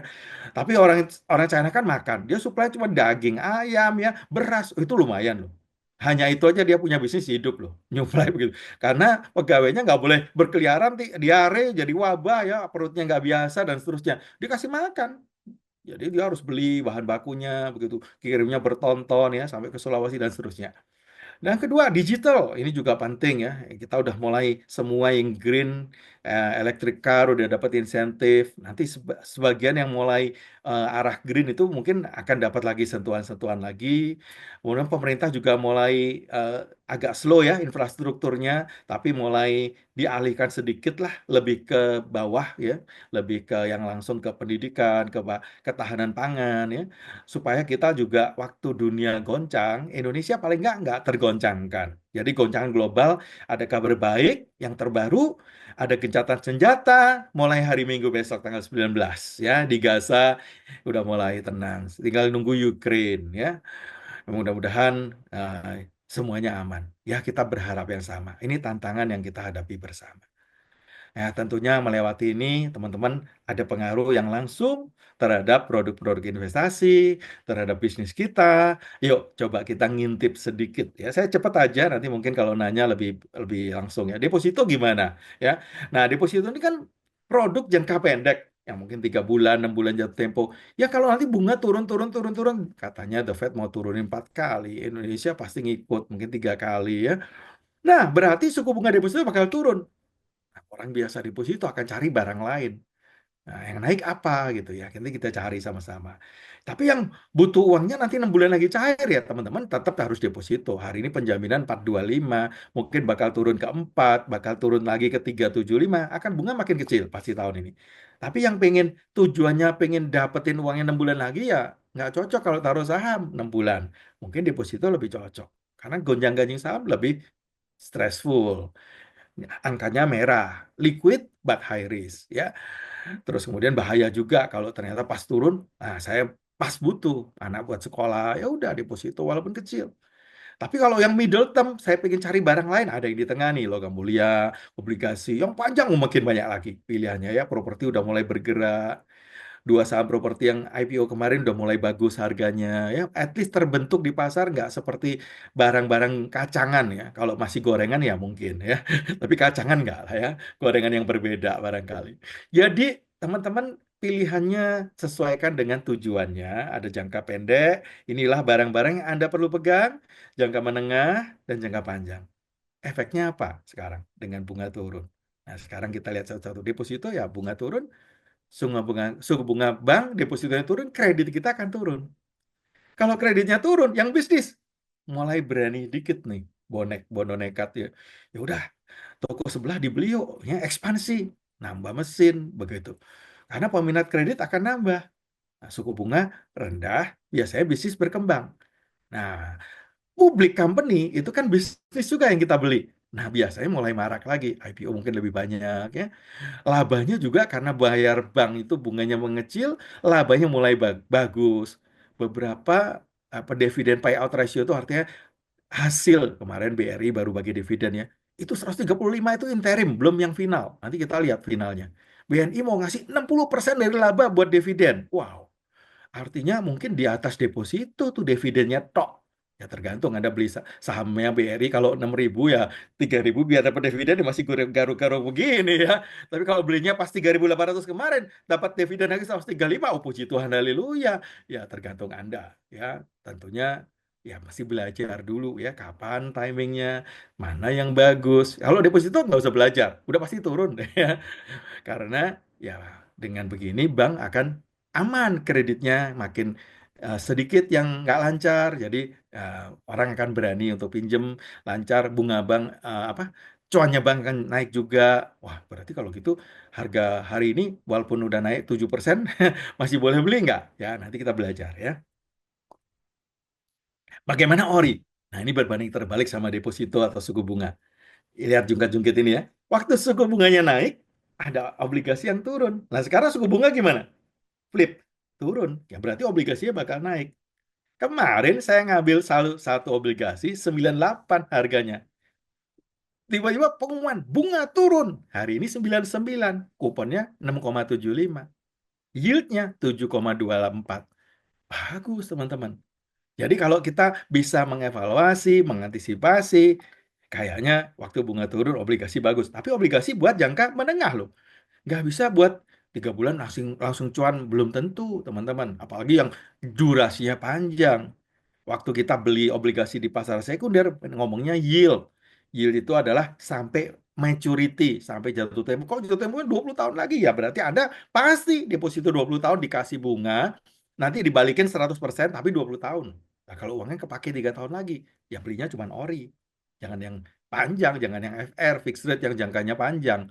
Tapi orang orang China kan makan, dia supply cuma daging, ayam ya, beras, itu lumayan loh. Hanya itu aja dia punya bisnis hidup loh, nyuplai begitu. Karena pegawainya nggak boleh berkeliaran, diare, jadi wabah ya, perutnya nggak biasa dan seterusnya. Dikasih makan. Jadi dia harus beli bahan bakunya begitu, kirimnya bertonton ya sampai ke Sulawesi dan seterusnya. Dan kedua, digital. Ini juga penting ya. Kita udah mulai semua yang green, electric car udah dapat insentif. Nanti sebagian yang mulai arah green itu mungkin akan dapat lagi sentuhan-sentuhan lagi. Kemudian pemerintah juga mulai eh, agak slow ya infrastrukturnya, tapi mulai dialihkan sedikit lah lebih ke bawah ya, lebih ke yang langsung ke pendidikan, ke ketahanan pangan ya, supaya kita juga waktu dunia goncang, Indonesia paling nggak tergoncangkan. Jadi goncangan global, ada kabar baik yang terbaru, ada gencatan senjata mulai hari Minggu besok tanggal 19 ya, di Gaza udah mulai tenang. Tinggal nunggu Ukraine ya. Mudah-mudahan semuanya aman. Ya, kita berharap yang sama. Ini tantangan yang kita hadapi bersama. Ya, tentunya melewati ini, teman-teman, ada pengaruh yang langsung terhadap produk-produk investasi, terhadap bisnis kita. Yuk, coba kita ngintip sedikit. Ya, saya cepat aja, nanti mungkin kalau nanya lebih lebih langsung ya. Deposito gimana? Ya, nah deposito ini kan produk jangka pendek, yang mungkin 3 bulan, 6 bulan jatuh tempo. Ya, kalau nanti bunga turun, turun, turun, turun, katanya The Fed mau turunin 4 kali, Indonesia pasti ngikut, mungkin 3 kali ya. Nah, berarti suku bunga deposito bakal turun. Nah, orang biasa deposito akan cari barang lain. Nah, yang naik apa gitu ya. Nanti kita cari sama-sama. Tapi yang butuh uangnya nanti 6 bulan lagi cair ya teman-teman, tetap harus deposito. Hari ini penjaminan 425, mungkin bakal turun ke 4, bakal turun lagi ke 375, akan bunga makin kecil pasti tahun ini. Tapi yang pengen tujuannya pengen dapetin uangnya 6 bulan lagi ya nggak cocok kalau taruh saham 6 bulan. Mungkin deposito lebih cocok. Karena gonjang-ganjing saham lebih stressful. Angkanya merah, liquid but high risk ya. Terus kemudian bahaya juga kalau ternyata pas turun, nah saya pas butuh anak buat sekolah, ya udah deposito walaupun kecil. Tapi kalau yang middle term, saya pengen cari barang lain, ada yang di tengah nih, logam mulia, obligasi, yang panjang makin banyak lagi pilihannya ya. Properti udah mulai bergerak, 2 saham properti yang IPO kemarin udah mulai bagus harganya ya, at least terbentuk di pasar, nggak seperti barang-barang kacangan ya. Kalau masih gorengan ya mungkin ya, tapi kacangan nggak lah ya, gorengan yang berbeda barangkali. Jadi teman-teman, pilihannya sesuaikan dengan tujuannya. Ada jangka pendek, inilah barang-barang yang Anda perlu pegang, jangka menengah dan jangka panjang. Efeknya apa sekarang dengan bunga turun? Nah, sekarang kita lihat satu-satu. Deposito ya bunga turun, suku bunga bank depositonya turun, kredit kita akan turun. Kalau kreditnya turun, yang bisnis mulai berani dikit nih, bondo nekat ya. Ya udah, toko sebelah dibeli yuk, ya ekspansi, nambah mesin begitu. Karena peminat kredit akan nambah. Nah, suku bunga rendah, biasanya bisnis berkembang. Nah, public company itu kan bisnis juga yang kita beli. Nah, biasanya mulai marak lagi, IPO mungkin lebih banyak ya. Labanya juga karena bayar bank itu bunganya mengecil, labanya mulai bagus. Beberapa apa dividen payout ratio itu artinya hasil kemarin BRI baru bagi dividen ya. Itu 135 itu interim, belum yang final. Nanti kita lihat finalnya. BNI mau ngasih 60% dari laba buat dividen. Wow. Artinya mungkin di atas deposito tuh dividennya tok. Ya tergantung Anda beli sahamnya BRI kalau 6.000 ya 3.000 biar dapat dividen ya masih garuk-garuk begini ya. Tapi kalau belinya pas 3.800 kemarin dapat dividen lagi 135, oh puji Tuhan haleluya. Ya tergantung Anda ya. Tentunya ya masih belajar dulu ya kapan timingnya, mana yang bagus. Kalau deposito nggak usah belajar, udah pasti turun ya. Karena ya dengan begini bank akan aman, kreditnya makin sedikit yang nggak lancar, jadi eh, orang akan berani untuk pinjem lancar, bunga bank apa cuannya bank kan naik juga. Wah, berarti kalau gitu harga hari ini walaupun udah naik 7% masih boleh beli nggak? Ya, nanti kita belajar ya. Bagaimana ori? Nah, ini berbanding terbalik sama deposito atau suku bunga. Lihat jungkat-jungkit ini ya. Waktu suku bunganya naik, ada obligasi yang turun. Nah, sekarang suku bunga gimana? Flip, turun. Ya berarti obligasinya bakal naik. Kemarin saya ngambil satu obligasi 98 harganya. Tiba-tiba pengumuman, bunga turun. Hari ini 99, kuponnya 6,75. Yieldnya 7,24. Bagus, teman-teman. Jadi kalau kita bisa mengevaluasi, mengantisipasi, kayaknya waktu bunga turun obligasi bagus. Tapi obligasi buat jangka menengah loh. Nggak bisa buat 3 bulan langsung langsung cuan, belum tentu, teman-teman. Apalagi yang durasinya panjang. Waktu kita beli obligasi di pasar sekunder, ngomongnya yield. Yield itu adalah sampai maturity, sampai jatuh tempo. Kok jatuh tempo kan 20 tahun lagi ya, berarti Anda pasti deposito 20 tahun dikasih bunga, nanti dibalikin 100% tapi 20 tahun. Nah, kalau uangnya kepake 3 tahun lagi, ya belinya cuma ori. Jangan yang panjang, jangan yang FR, fixed rate yang jangkanya panjang.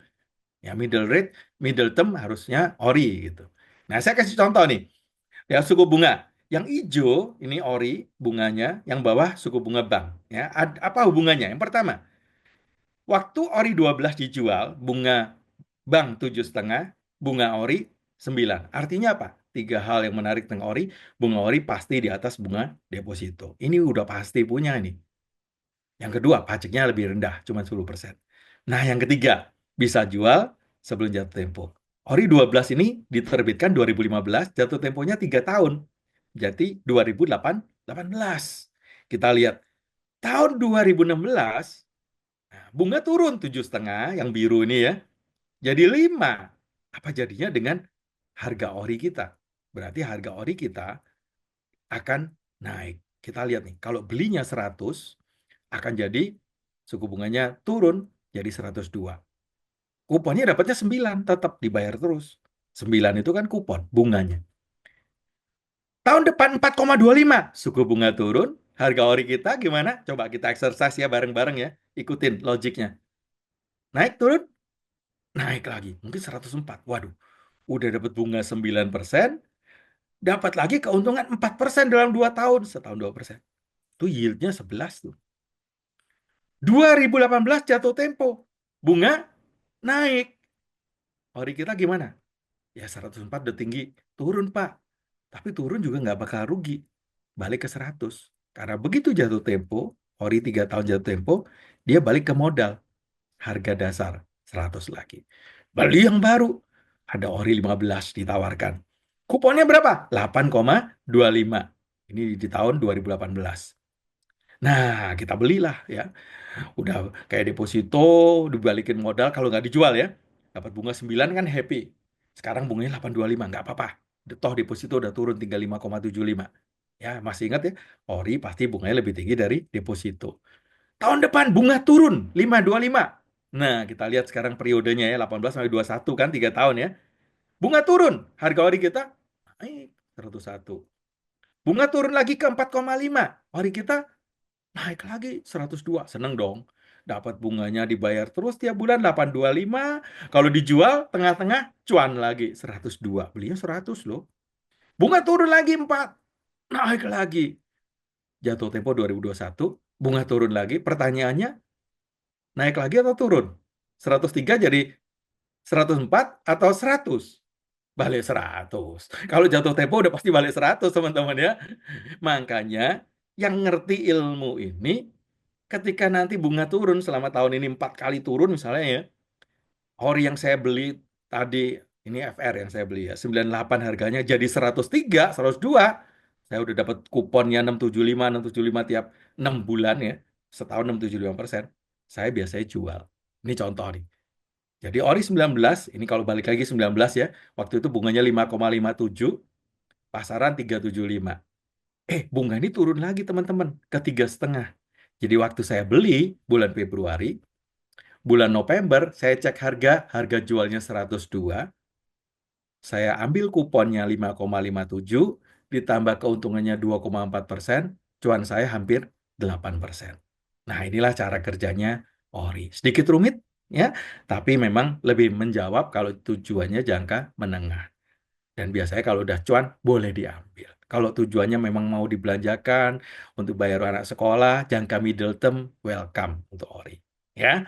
Ya middle rate, middle term harusnya ori gitu. Nah, saya kasih contoh nih. Ya, suku bunga. Yang hijau ini ori bunganya, yang bawah suku bunga bank. Ya, apa hubungannya? Yang pertama, waktu ori 12 dijual, bunga bank 7,5, bunga ori 9. Artinya apa? Tiga hal yang menarik tentang ori. Bunga ori pasti di atas bunga deposito. Ini udah pasti punya ini. Yang kedua, pajaknya lebih rendah, cuma 10%. Nah, yang ketiga, bisa jual sebelum jatuh tempo. Ori 12 ini diterbitkan 2015, jatuh temponya 3 tahun. Jadi 2018. Kita lihat, tahun 2016, nah, bunga turun 7,5, yang biru ini ya, jadi 5. Apa jadinya dengan harga ori kita? Berarti harga ori kita akan naik. Kita lihat nih, kalau belinya 100, akan jadi suku bunganya turun jadi 102. Kuponnya dapatnya 9, tetap dibayar terus. 9 itu kan kupon bunganya. Tahun depan 4,25, suku bunga turun, harga ori kita gimana? Coba kita exercise ya bareng-bareng ya. Ikutin logiknya. Naik turun, naik lagi. Mungkin 104. Waduh, udah dapat bunga 9%, dapat lagi keuntungan 4% dalam 2 tahun, setahun 2%. Itu yieldnya 11 tuh. 2018 jatuh tempo. Bunga naik. Ori kita gimana? Ya 104 udah tinggi. Turun, Pak. Tapi turun juga nggak bakal rugi. Balik ke 100. Karena begitu jatuh tempo, ori 3 tahun jatuh tempo, dia balik ke modal. Harga dasar 100 lagi. Beli yang baru. Ada ori 15 ditawarkan. Kuponnya berapa? 8,25. Ini di tahun 2018. Nah, kita belilah ya. Udah kayak deposito, dibalikin modal kalau nggak dijual ya. Dapat bunga 9 kan happy. Sekarang bunganya 8,25, nggak apa-apa. Toh deposito udah turun tinggal 5,75. Ya, masih ingat ya? Ori pasti bunganya lebih tinggi dari deposito. Tahun depan bunga turun 5,25. Nah, kita lihat sekarang periodenya ya 18 sampai 21 kan 3 tahun ya. Bunga turun, harga ori kita naik 101. Bunga turun lagi ke 4,5. Ori kita naik lagi 102. Seneng dong. Dapat bunganya dibayar terus tiap bulan 8,25. Kalau dijual tengah-tengah cuan lagi 102. Belinya 100 loh. Bunga turun lagi 4. Naik lagi. Jatuh tempo 2021. Bunga turun lagi. Pertanyaannya naik lagi atau turun? 103 jadi 104 atau 100? Balik 100. Kalau jatuh tempo udah pasti balik 100 teman-teman ya. Makanya yang ngerti ilmu ini ketika nanti bunga turun selama tahun ini 4 kali turun misalnya ya, ori yang saya beli tadi, ini FR yang saya beli ya, 98 harganya jadi 103, 102. Saya udah dapat kuponnya 675 tiap 6 bulan ya, setahun 675%. Saya biasanya jual. Ini contoh nih. Jadi ori 19, ini kalau balik lagi 19 ya, waktu itu bunganya 5,57, pasaran 375. Bunga ini turun lagi teman-teman ke 3,5. Jadi waktu saya beli bulan Februari, bulan November saya cek harga jualnya 102, saya ambil kuponnya 5,57, ditambah keuntungannya 2,4%, cuan saya hampir 8%. Nah inilah cara kerjanya Ori. Sedikit rumit, ya, tapi memang lebih menjawab kalau tujuannya jangka menengah. Dan biasanya kalau udah cuan, boleh diambil. Kalau tujuannya memang mau dibelanjakan untuk bayar anak sekolah, jangka middle term, welcome untuk Ori. Ya.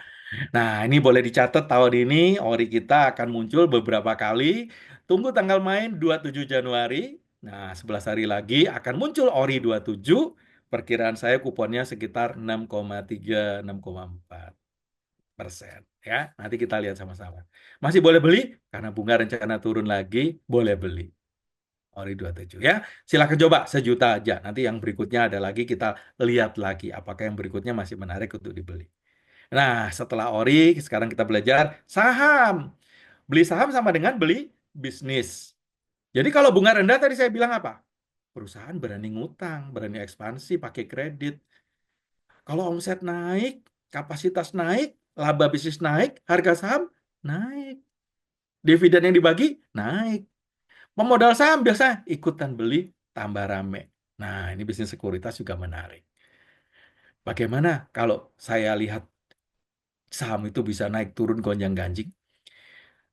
Nah, ini boleh dicatat tahun ini Ori kita akan muncul beberapa kali. Tunggu tanggal main 27 Januari. Nah, 11 hari lagi akan muncul Ori 27. Perkiraan saya kuponnya sekitar 6,3, 6,4%. Ya, nanti kita lihat sama-sama. Masih boleh beli karena bunga rencana turun lagi, boleh beli. Ori 27 ya. Silakan coba sejuta aja. Nanti yang berikutnya ada lagi kita lihat lagi apakah yang berikutnya masih menarik untuk dibeli. Nah, setelah ori, sekarang kita belajar saham. Beli saham sama dengan beli bisnis. Jadi kalau bunga rendah tadi saya bilang apa? Perusahaan berani ngutang, berani ekspansi pakai kredit. Kalau omset naik, kapasitas naik, laba bisnis naik, harga saham naik. Dividen yang dibagi naik. Pemodal saham biasa ikutan beli, tambah rame. Nah, ini bisnis sekuritas juga menarik. Bagaimana kalau saya lihat saham itu bisa naik turun gonjang-ganjing?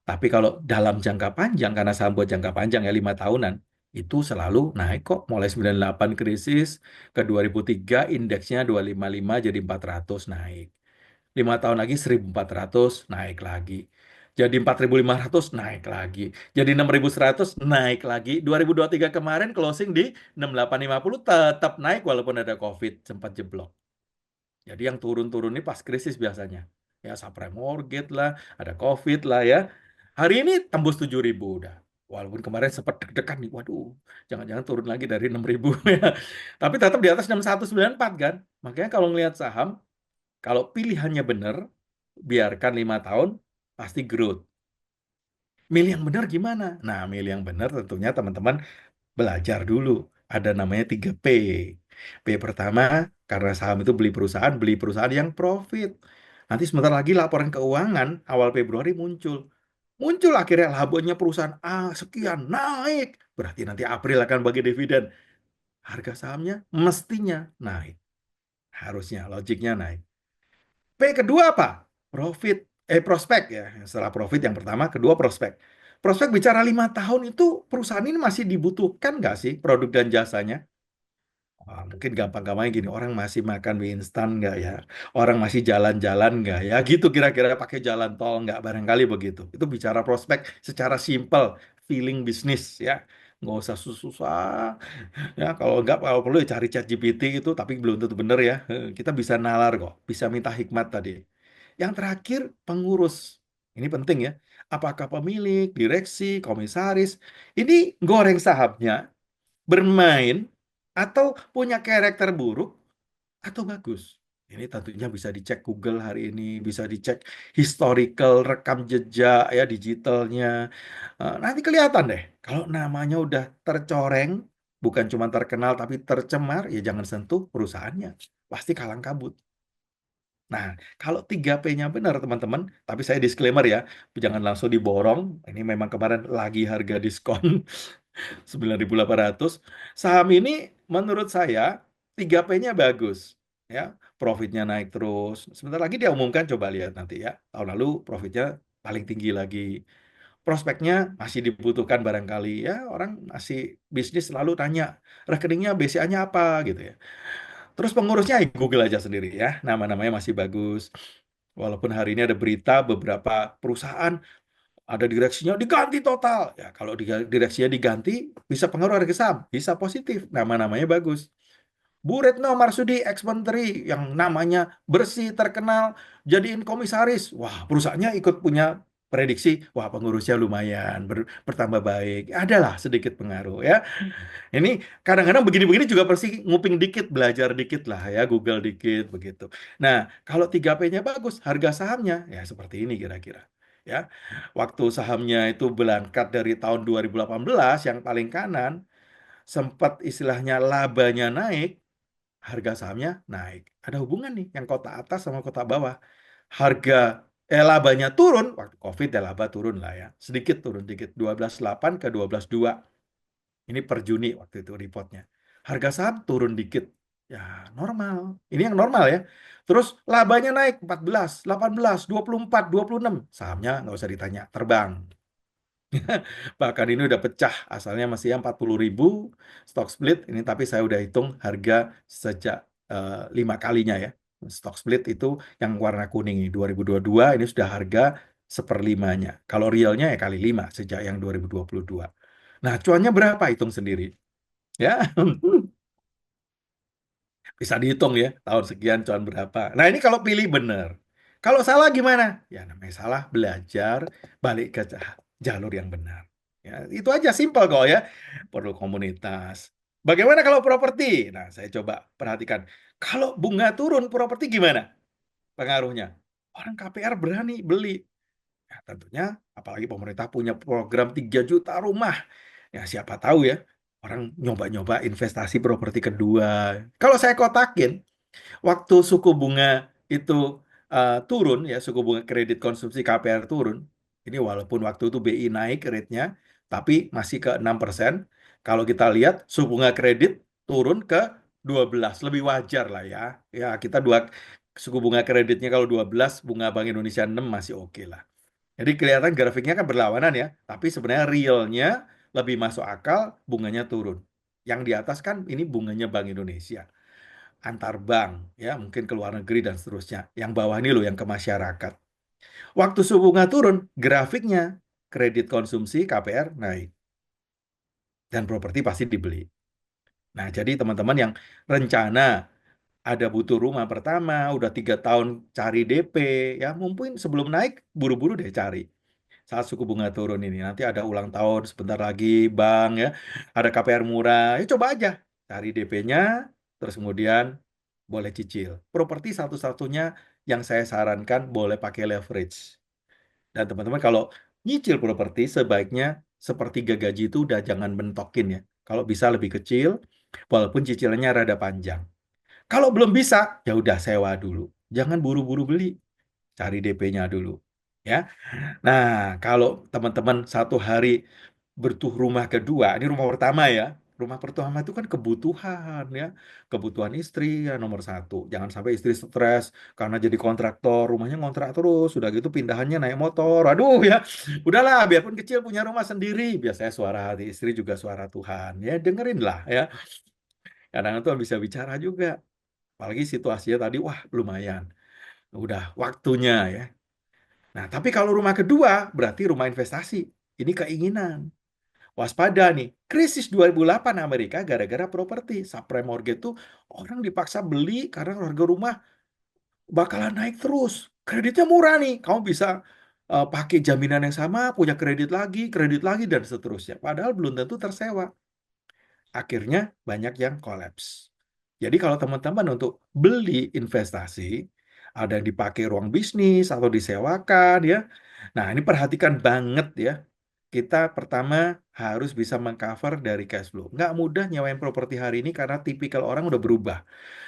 Tapi kalau dalam jangka panjang, karena saham buat jangka panjang ya 5 tahunan, itu selalu naik kok. Mulai 98 krisis, ke 2003 indeksnya 255 jadi 400 naik. 5 tahun lagi 1400 naik lagi. Jadi 4500 naik lagi. Jadi 6100 naik lagi. 2023 kemarin closing di 6850 tetap naik walaupun ada COVID sempat jeblok. Jadi yang turun-turun ini pas krisis biasanya. Ya subprime mortgage lah, ada COVID lah ya. Hari ini tembus 7.000 udah. Walaupun kemarin sempat deg-degan nih, waduh, jangan-jangan turun lagi dari 6.000 ya. Tapi tetap di atas 6194 kan. Makanya kalau ngelihat saham, kalau pilihannya benar, biarkan 5 tahun, pasti growth. Milih yang benar gimana? Nah, milih yang benar tentunya teman-teman belajar dulu. Ada namanya 3P. P pertama, karena saham itu beli perusahaan yang profit. Nanti sebentar lagi laporan keuangan awal Februari muncul. Muncul akhirnya labanya perusahaan A sekian naik. Berarti nanti April akan bagi dividen. Harga sahamnya mestinya naik. Harusnya, logiknya naik. P kedua apa? Profit. Prospek ya. Setelah profit yang pertama, kedua prospek. Prospek bicara 5 tahun itu perusahaan ini masih dibutuhkan nggak sih produk dan jasanya? Wah, mungkin gampang-gampangnya gini, orang masih makan mie instan nggak ya? Orang masih jalan-jalan nggak ya? Gitu kira-kira pakai jalan tol nggak? Barangkali begitu. Itu bicara prospek secara simple, feeling bisnis ya. Nggak usah susah-susah. Ya, kalau perlu ya cari chat GPT itu, tapi belum tentu benar ya. Kita bisa nalar kok, bisa minta hikmat tadi. Yang terakhir, pengurus. Ini penting ya. Apakah pemilik, direksi, komisaris, ini goreng sahamnya, bermain, atau punya karakter buruk, atau bagus. Ini tentunya bisa dicek Google hari ini, bisa dicek historical, rekam jejak ya digitalnya. Nanti kelihatan deh, kalau namanya udah tercoreng, bukan cuma terkenal tapi tercemar, ya jangan sentuh perusahaannya. Pasti kalang kabut. Nah, kalau 3P-nya benar, teman-teman, tapi saya disclaimer ya, jangan langsung diborong. Ini memang kemarin lagi harga diskon 9.800. Saham ini menurut saya 3P-nya bagus. Ya, profitnya naik terus. Sebentar lagi dia umumkan, coba lihat nanti ya. Tahun lalu profitnya paling tinggi lagi. Prospeknya masih dibutuhkan barangkali ya. Orang masih bisnis selalu tanya, rekeningnya BCA-nya apa gitu ya. Terus pengurusnya Google aja sendiri ya. Nama-namanya masih bagus. Walaupun hari ini ada berita beberapa perusahaan ada direksinya diganti total. Ya, kalau direksinya diganti bisa pengaruh harga saham, bisa positif. Nama-namanya bagus. Bu Retno Marsudi ex-menteri yang namanya bersih terkenal jadiin komisaris. Wah, perusahaannya ikut punya prediksi, wah pengurusnya lumayan bertambah baik. Adalah sedikit pengaruh ya. Ini kadang-kadang begini-begini juga pasti nguping dikit, belajar dikit lah ya, Google dikit begitu. Nah, kalau 3P-nya bagus, harga sahamnya ya seperti ini kira-kira. Ya, waktu sahamnya itu berangkat dari tahun 2018 yang paling kanan, sempat istilahnya labanya naik, harga sahamnya naik. Ada hubungan nih, yang kota atas sama kota bawah. Harga labanya turun, waktu COVID ya laba turun lah ya, sedikit turun dikit, 12,8 ke 12,2. Ini per Juni waktu itu reportnya. Harga saham turun dikit. Ya, normal. Ini yang normal ya. Terus labanya naik 14, 18, 24, 26. Sahamnya nggak usah ditanya, terbang. Bahkan ini udah pecah, asalnya masih ya 40.000 stock split ini, tapi saya udah hitung harga sejak 5 kalinya ya. Stock split itu yang warna kuning ini 2022 ini sudah harga seperlimanya. Kalau realnya ya kali 5 sejak yang 2022. Nah, cuannya berapa? Hitung sendiri. Ya, bisa dihitung ya, tahun sekian cuan berapa. Nah, ini kalau pilih benar. Kalau salah gimana? Ya, namanya salah, belajar, balik ke jalur yang benar. Ya, itu aja simpel kok ya. Perlu komunitas. Bagaimana kalau properti? Nah, saya coba perhatikan. Kalau bunga turun, properti gimana pengaruhnya? Orang KPR berani beli. Ya, tentunya, apalagi pemerintah punya program 3 juta rumah. Ya, siapa tahu ya, orang nyoba-nyoba investasi properti kedua. Kalau saya kotakin, waktu suku bunga itu turun ya, suku bunga kredit konsumsi KPR turun. Ini walaupun waktu itu BI naik rate-nya, tapi masih ke 6%. Kalau kita lihat suku bunga kredit turun ke 12, lebih wajar lah ya. Ya, kita dua suku bunga kreditnya kalau 12, bunga Bank Indonesia 6 masih oke lah. Jadi kelihatan grafiknya kan berlawanan ya, tapi sebenarnya realnya lebih masuk akal bunganya turun. Yang di atas kan ini bunganya Bank Indonesia antar bank, ya mungkin ke luar negeri dan seterusnya. Yang bawah ini loh yang ke masyarakat. Waktu suku bunga turun, grafiknya kredit konsumsi KPR naik dan properti pasti dibeli. Nah, jadi teman-teman yang rencana ada butuh rumah pertama, udah 3 tahun cari DP, ya mungkin sebelum naik buru-buru deh cari. Saat suku bunga turun ini, nanti ada ulang tahun sebentar lagi, bank ya, ada KPR murah, ya coba aja cari DP-nya, terus kemudian boleh cicil. Properti satu-satunya yang saya sarankan boleh pakai leverage. Dan teman-teman kalau nyicil properti sebaiknya sepertiga gaji itu udah jangan bentokin ya. Kalau bisa lebih kecil, walaupun cicilannya rada panjang. Kalau belum bisa, ya udah sewa dulu. Jangan buru-buru beli, cari DP-nya dulu. Ya. Nah, kalau teman-teman satu hari bertuh rumah kedua, ini rumah pertama ya. Rumah pertama itu kan kebutuhan ya. Kebutuhan istri ya nomor satu. Jangan sampai istri stres karena jadi kontraktor, rumahnya ngontrak terus. Sudah gitu pindahannya naik motor. Aduh ya, udahlah biarpun kecil punya rumah sendiri. Biasanya suara hati istri juga suara Tuhan. Ya dengerin lah ya. Kadang tuh bisa bicara juga. Apalagi situasinya tadi, wah lumayan. Udah waktunya ya. Nah, tapi kalau rumah kedua berarti rumah investasi. Ini keinginan. Waspada nih. Krisis 2008 Amerika gara-gara properti. Subprime mortgage tuh orang dipaksa beli karena harga rumah bakalan naik terus. Kreditnya murah nih. Kamu bisa pakai jaminan yang sama, punya kredit lagi, dan seterusnya. Padahal belum tentu tersewa. Akhirnya banyak yang kolaps. Jadi kalau teman-teman untuk beli investasi, ada yang dipakai ruang bisnis atau disewakan ya. Nah, ini perhatikan banget ya. Kita pertama harus bisa mengcover dari cash flow. Nggak mudah nyewain properti hari ini karena tipikal orang udah berubah.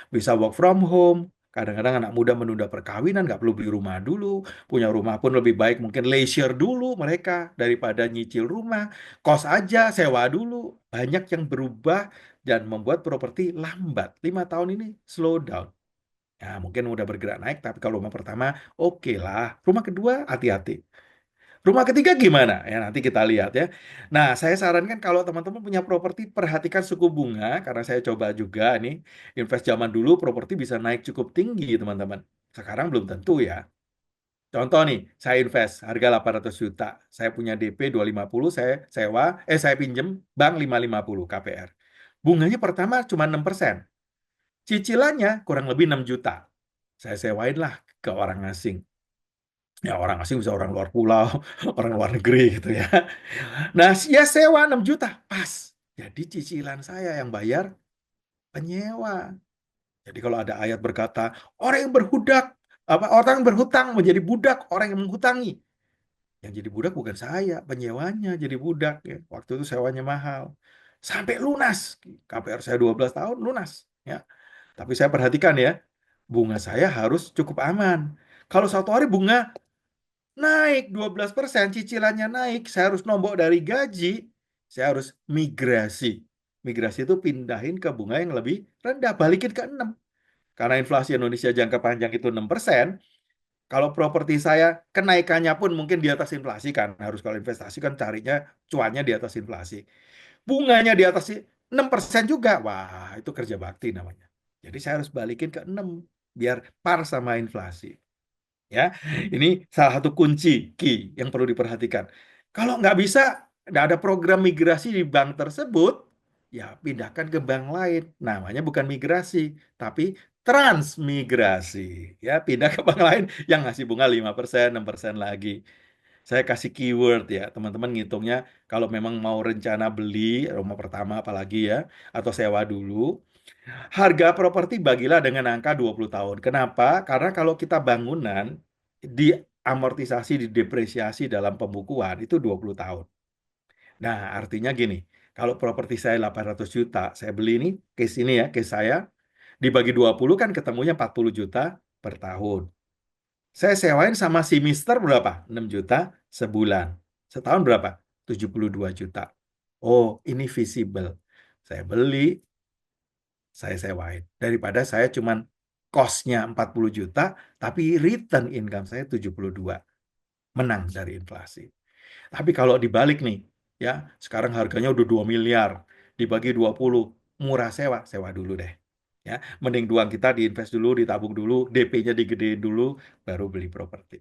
Bisa work from home. Kadang-kadang anak muda menunda perkawinan, nggak perlu beli rumah dulu. Punya rumah pun lebih baik mungkin leisure dulu mereka daripada nyicil rumah. Kos aja, sewa dulu. Banyak yang berubah dan membuat properti lambat. 5 tahun ini slow down. Ya, mungkin udah bergerak naik, tapi kalau rumah pertama, oke lah. Rumah kedua, hati-hati. Rumah ketiga gimana? Ya nanti kita lihat ya. Nah, saya sarankan kalau teman-teman punya properti, perhatikan suku bunga, karena saya coba juga nih, invest zaman dulu, properti bisa naik cukup tinggi, teman-teman. Sekarang belum tentu ya. Contoh nih, saya invest harga 800 juta. Saya punya DP 250, saya sewa, saya pinjem bank 550 KPR. Bunganya pertama cuma 6%. Cicilannya kurang lebih 6 juta. Saya sewain lah ke orang asing. Ya orang asing bisa orang luar pulau, orang luar negeri gitu ya. Nah, ya sewa 6 juta, pas. Jadi cicilan saya yang bayar penyewa. Jadi kalau ada ayat berkata, orang yang berhudak, orang yang berhutang menjadi budak orang yang menghutangi. Yang jadi budak bukan saya, penyewanya jadi budak ya. Waktu itu sewanya mahal. Sampai lunas. KPR saya 12 tahun lunas ya. Tapi saya perhatikan ya, bunga saya harus cukup aman. Kalau satu hari bunga naik 12%, cicilannya naik, saya harus nombok dari gaji, saya harus migrasi. Migrasi itu pindahin ke bunga yang lebih rendah, balikin ke 6. Karena inflasi Indonesia jangka panjang itu 6%, kalau properti saya kenaikannya pun mungkin di atas inflasi kan. Harus kalau investasi kan carinya cuannya di atas inflasi. Bunganya di atas 6% juga. Wah, itu kerja bakti namanya. Jadi saya harus balikin ke 6 biar par sama inflasi. Ya, ini salah satu kunci key yang perlu diperhatikan. Kalau nggak bisa, nggak ada program migrasi di bank tersebut, ya pindahkan ke bank lain. Namanya bukan migrasi, tapi transmigrasi. Ya, pindah ke bank lain yang ngasih bunga 5%, 6% lagi. Saya kasih keyword ya, teman-teman ngitungnya kalau memang mau rencana beli rumah pertama apalagi ya, atau sewa dulu, harga properti bagilah dengan angka 20 tahun. Kenapa? Karena kalau kita bangunan diamortisasi, didepresiasi dalam pembukuan itu 20 tahun. Nah, artinya gini, kalau properti saya 800 juta, saya beli ini, case ini ya, case saya, dibagi 20 kan ketemunya 40 juta per tahun. Saya sewain sama si Mister berapa? 6 juta sebulan. Setahun berapa? 72 juta. Oh, ini visible. Saya beli, saya sewain. Daripada saya cuman cost-nya 40 juta, tapi return income saya 72. Menang dari inflasi. Tapi kalau dibalik nih, ya, sekarang harganya udah 2 miliar, dibagi 20, murah sewa, sewa dulu deh. Ya, mending uang kita diinvest dulu, ditabung dulu, DP-nya digedein dulu, baru beli properti.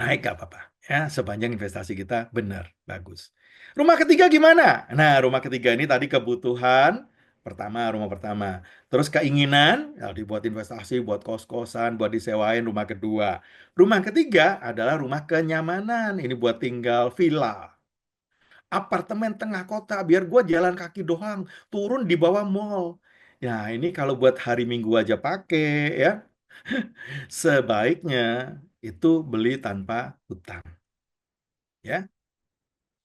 Naik gak apa-apa. Ya, sepanjang investasi kita benar, bagus. Rumah ketiga gimana? Nah, rumah ketiga ini tadi kebutuhan pertama, rumah pertama. Terus keinginan, ya dibuat investasi, buat kos-kosan, buat disewain rumah kedua. Rumah ketiga adalah rumah kenyamanan. Ini buat tinggal villa. Apartemen tengah kota, biar gua jalan kaki doang, turun di bawah mall. Ya, ini kalau buat hari Minggu aja pakai, ya. Sebaiknya itu beli tanpa hutang, ya.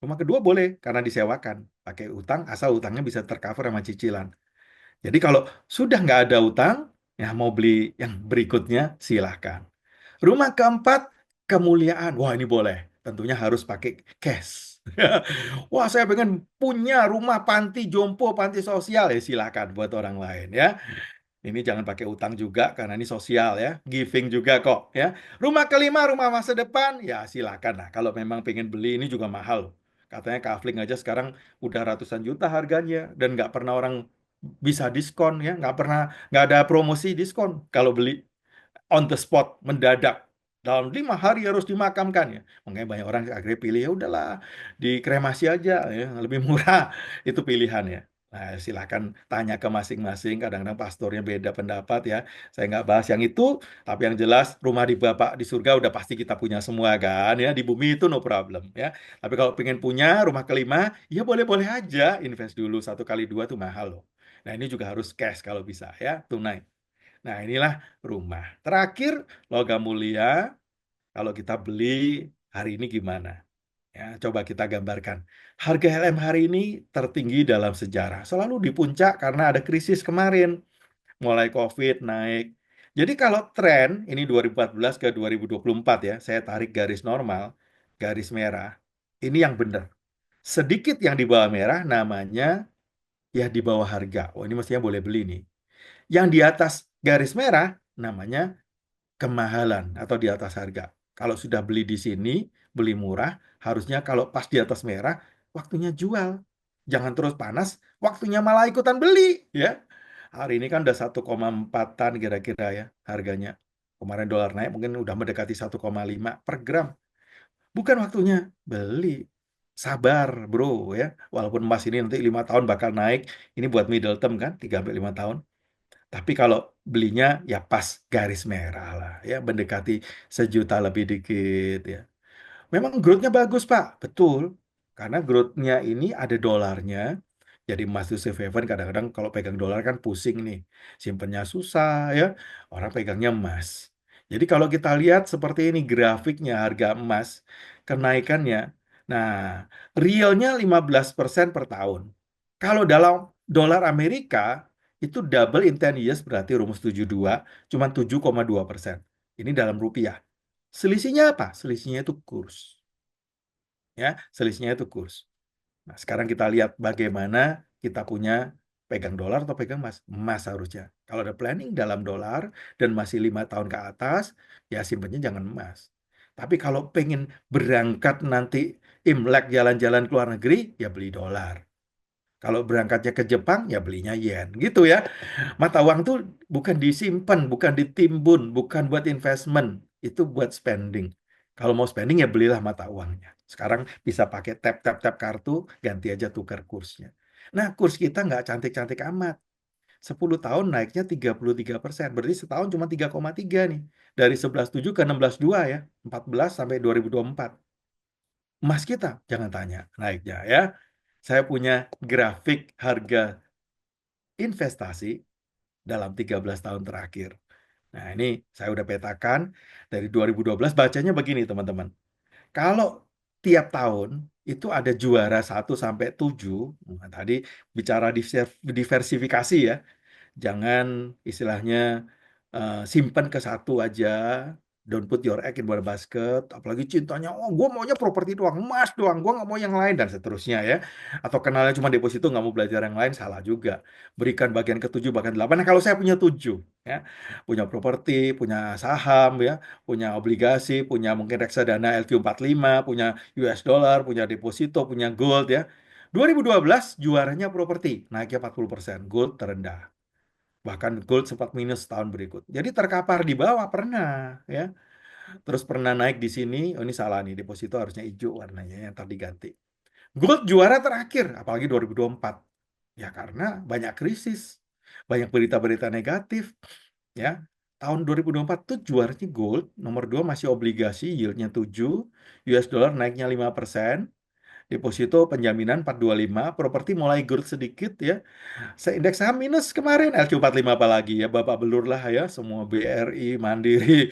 Rumah kedua boleh karena disewakan, pakai utang asal utangnya bisa tercover sama cicilan. Jadi kalau sudah nggak ada utang, ya mau beli yang berikutnya silahkan. Rumah keempat, kemuliaan. Wah, ini boleh. Tentunya harus pakai cash. Wah, saya pengen punya rumah panti jompo, panti sosial. Ya, silakan buat orang lain ya. Ini jangan pakai utang juga karena ini sosial ya, giving juga kok ya. Rumah kelima, rumah masa depan, ya silakan lah. Kalau memang pengen beli ini juga mahal. Katanya kafling aja sekarang udah ratusan juta harganya dan nggak pernah orang bisa diskon ya, nggak ada promosi diskon kalau beli on the spot mendadak. Dalam 5 hari harus dimakamkan ya. Makanya banyak orang akhirnya pilih ya udahlah dikremasi aja ya lebih murah itu pilihan ya. Nah, silakan tanya ke masing-masing. Kadang-kadang pastornya beda pendapat ya. Saya nggak bahas yang itu, tapi yang jelas rumah di Bapak di surga udah pasti kita punya semua kan ya. Di bumi itu no problem ya. Tapi kalau pengen punya rumah kelima, ya boleh-boleh aja invest dulu 1 kali 2 tuh mahal loh. Nah ini juga harus cash kalau bisa ya tunai. Nah inilah rumah. Terakhir logam mulia kalau kita beli hari ini gimana? Ya, coba kita gambarkan. Harga LM hari ini tertinggi dalam sejarah. Selalu di puncak karena ada krisis kemarin. Mulai COVID naik. Jadi kalau tren, ini 2014 ke 2024 ya, saya tarik garis normal, garis merah. Ini yang benar. Sedikit yang di bawah merah namanya ya di bawah harga. Oh ini mestinya boleh beli nih. Yang di atas garis merah namanya kemahalan atau di atas harga. Kalau sudah beli di sini, beli murah, harusnya kalau pas di atas merah, waktunya jual. Jangan terus panas, waktunya malah ikutan beli, ya. Hari ini kan udah 1,4-an kira-kira ya harganya. Kemarin dolar naik mungkin udah mendekati 1,5 per gram. Bukan waktunya beli. Sabar, bro, ya. Walaupun emas ini nanti 5 tahun bakal naik, ini buat middle term kan, 3 sampai 5 tahun. Tapi kalau belinya ya pas garis merah lah ya mendekati 1 juta lebih dikit ya. Memang growth-nya bagus Pak, betul. Karena growth-nya ini ada dolarnya. Jadi emas itu safe haven kadang-kadang kalau pegang dolar kan pusing nih. Simpennya susah ya. Orang pegangnya emas. Jadi kalau kita lihat seperti ini grafiknya harga emas kenaikannya. Nah, realnya 15% per tahun. Kalau dalam dolar Amerika itu double in 10 years berarti rumus 72 cuma 7,2%. Ini dalam rupiah. Selisihnya apa? Selisihnya itu kurs. Ya, selisihnya itu kurs. Nah, sekarang kita lihat bagaimana kita punya pegang dolar atau pegang emas? Emas harusnya. Kalau ada planning dalam dolar dan masih 5 tahun ke atas, ya simpennya jangan emas. Tapi kalau pengen berangkat nanti Imlek jalan-jalan ke luar negeri, ya beli dolar. Kalau berangkatnya ke Jepang, ya belinya yen. Gitu ya. Mata uang tuh bukan disimpan, bukan ditimbun, bukan buat investment. Itu buat spending. Kalau mau spending ya belilah mata uangnya. Sekarang bisa pakai tap kartu, ganti aja tukar kursnya. Nah, kurs kita nggak cantik-cantik amat. 10 tahun naiknya 33%. Berarti setahun cuma 3,3 nih. Dari 11,7 ke 16,2 ya. 14 sampai 2024. Emas kita, jangan tanya naiknya ya. Saya punya grafik harga investasi dalam 13 tahun terakhir. Nah, ini saya udah petakan dari 2012 bacanya begini, teman-teman. Kalau tiap tahun itu ada juara 1 sampai 7. Nah, tadi bicara diversifikasi ya. Jangan istilahnya simpan ke satu aja. Don't put your egg in one basket. Apalagi cintanya, oh gue maunya properti doang, emas doang, gue nggak mau yang lain, dan seterusnya ya. Atau kenalnya cuma deposito, nggak mau belajar yang lain, salah juga. Berikan bagian ke-7, bahkan 8. Nah, kalau saya punya 7, ya, punya properti, punya saham, ya, punya obligasi, punya mungkin reksadana LQ45, punya US dollar, punya deposito, punya gold, ya. 2012 juaranya properti, naiknya 40%, gold terendah. Bahkan gold sempat minus tahun berikut. Jadi terkapar di bawah pernah, ya. Terus pernah naik di sini. Oh, ini salah nih, deposito harusnya hijau warnanya yang tadi ganti. Gold juara terakhir, apalagi 2024. Ya karena banyak krisis, banyak berita-berita negatif, ya. Tahun 2024 tuh juaranya gold, nomor 2 masih obligasi, yieldnya 7, US dollar naiknya 5%, deposito penjaminan 425, properti mulai growth sedikit ya. Indeks saham minus kemarin, LQ45 apalagi ya, Bapak belur lah ya, semua BRI, Mandiri,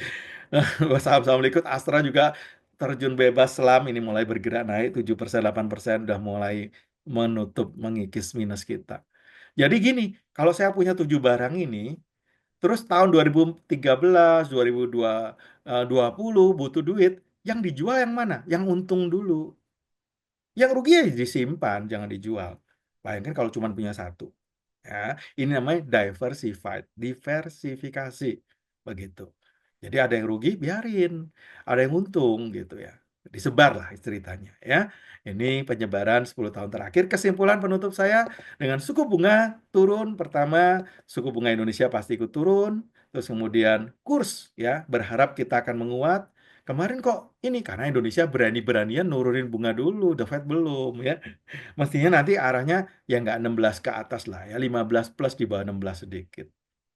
saham-saham liquid, Astra juga terjun bebas selam, ini mulai bergerak naik 7%, 8%, udah mulai menutup, mengikis minus kita. Jadi gini, kalau saya punya 7 barang ini, terus tahun 2013, 2020 butuh duit, yang dijual yang mana? Yang untung dulu. Yang rugi ya disimpan, jangan dijual. Bayangkan kalau cuma punya satu. Ya, ini namanya diversifikasi, begitu. Jadi ada yang rugi, biarin. Ada yang untung, gitu ya. Disebar lah ceritanya, ya. Ini penyebaran 10 tahun terakhir. Kesimpulan penutup saya, dengan suku bunga turun, pertama, suku bunga Indonesia pasti ikut turun. Terus kemudian kurs, ya, berharap kita akan menguat. Kemarin kok ini, karena Indonesia berani-beranian nurunin bunga dulu, The Fed belum, ya. Mestinya nanti arahnya ya nggak 16 ke atas lah ya, 15 plus di bawah 16 sedikit.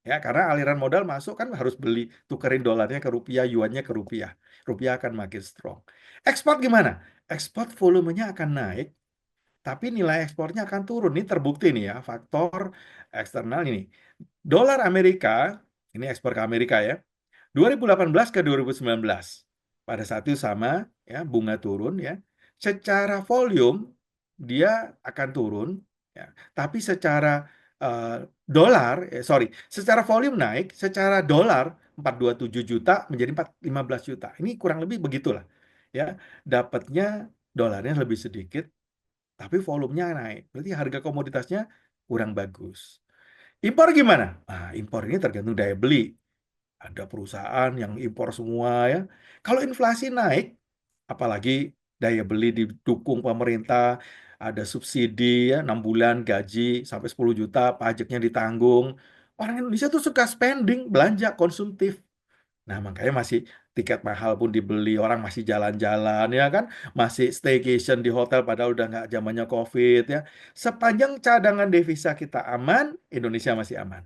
Ya, karena aliran modal masuk kan harus beli, tukerin dolarnya ke rupiah, yuannya ke rupiah. Rupiah akan makin strong. Ekspor gimana? Ekspor volumenya akan naik, tapi nilai ekspornya akan turun. Ini terbukti nih ya, faktor eksternal ini. Dolar Amerika, ini ekspor ke Amerika ya, 2018 ke 2019. Pada saat itu sama, ya, bunga turun ya. Secara volume dia akan turun, ya. Tapi secara eh, secara volume naik, secara dolar 427 juta menjadi 415 juta. Ini kurang lebih begitulah. Ya, dapatnya dolarnya lebih sedikit, tapi volumenya naik. Berarti harga komoditasnya kurang bagus. Impor gimana? Nah, impor ini tergantung daya beli. Ada perusahaan yang impor semua ya. Kalau inflasi naik, apalagi daya beli didukung pemerintah, ada subsidi ya, 6 bulan gaji sampai 10 juta, pajaknya ditanggung. Orang Indonesia tuh suka spending, belanja konsumtif. Nah, makanya masih tiket mahal pun dibeli, orang masih jalan-jalan ya kan, masih staycation di hotel padahal udah nggak zamannya COVID ya. Sepanjang cadangan devisa kita aman, Indonesia masih aman.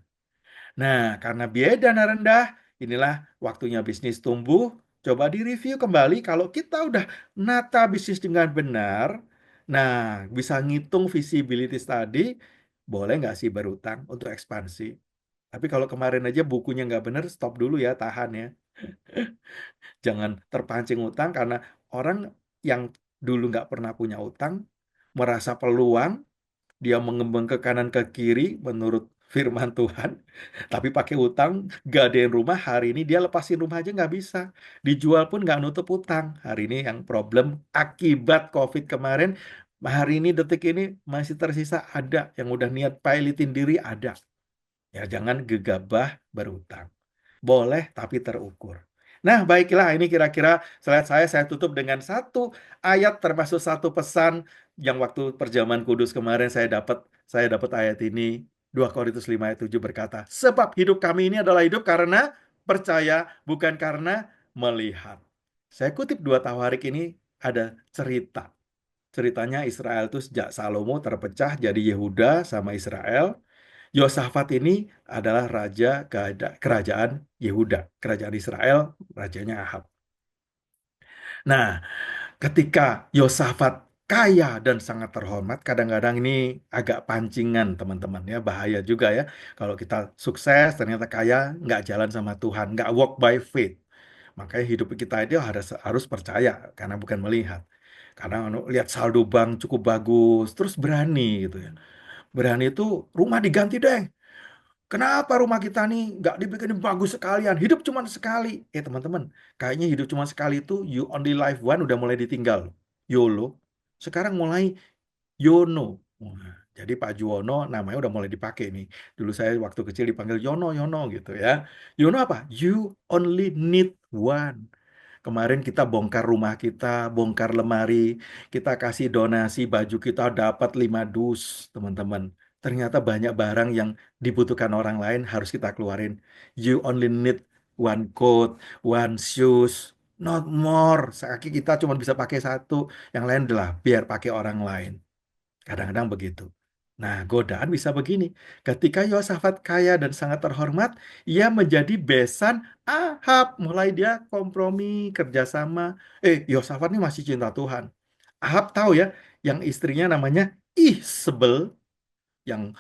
Nah, karena biaya dana rendah, inilah waktunya bisnis tumbuh. Coba direview kembali kalau kita udah nata bisnis dengan benar. Nah, bisa ngitung visibility tadi, boleh nggak sih berutang untuk ekspansi? Tapi kalau kemarin aja bukunya nggak benar, stop dulu ya, tahan ya. Jangan terpancing utang karena orang yang dulu nggak pernah punya utang, merasa peluang, dia mengembang ke kanan ke kiri menurut firman Tuhan, tapi pakai utang, gadein rumah, hari ini dia lepasin rumah aja nggak bisa. Dijual pun nggak nutup utang. Hari ini yang problem akibat COVID kemarin, Hari ini, detik ini masih tersisa ada yang udah niat pailitin diri ada. Ya jangan gegabah berutang. Boleh tapi terukur. Nah, baiklah ini kira-kira slide saya tutup dengan satu ayat termasuk satu pesan yang waktu perjamuan kudus kemarin saya dapat ayat ini. 2 Korintus 5 ayat 7 berkata, sebab hidup kami ini adalah hidup karena percaya, bukan karena melihat. Saya kutip 2 Tawarik ini ada cerita. Ceritanya Israel itu sejak Salomo terpecah jadi Yehuda sama Israel. Yosafat ini adalah raja kerajaan Yehuda, kerajaan Israel, rajanya Ahab. Nah, ketika Yosafat kaya dan sangat terhormat, kadang-kadang ini agak pancingan teman-teman ya, bahaya juga ya. Kalau kita sukses ternyata kaya, nggak jalan sama Tuhan, nggak walk by faith. Makanya hidup kita itu harus harus percaya karena bukan melihat. Karena lihat saldo bank cukup bagus, terus berani gitu ya. Berani itu rumah diganti deh. Kenapa rumah kita nih nggak dibikin bagus sekalian? Hidup cuma sekali. Teman-teman, kayaknya hidup cuma sekali itu you only live one udah mulai ditinggal. YOLO. Sekarang mulai Yono. Wah, jadi Pak Juwono namanya udah mulai dipakai nih. Dulu saya waktu kecil dipanggil Yono, Yono gitu ya. Yono apa? You only need one. Kemarin kita bongkar rumah kita, bongkar lemari, kita kasih donasi baju kita dapat 5 dus, teman-teman. Ternyata banyak barang yang dibutuhkan orang lain harus kita keluarin. You only need one coat, one shoes, not more. Sekaki kita cuma bisa pakai satu, yang lain adalah biar pakai orang lain. Kadang-kadang begitu. Nah, godaan bisa begini. Ketika Yosafat kaya dan sangat terhormat, ia menjadi besan Ahab. Mulai dia kompromi, kerjasama. Yosafat ini masih cinta Tuhan. Ahab tahu ya, yang istrinya namanya Isebel, yang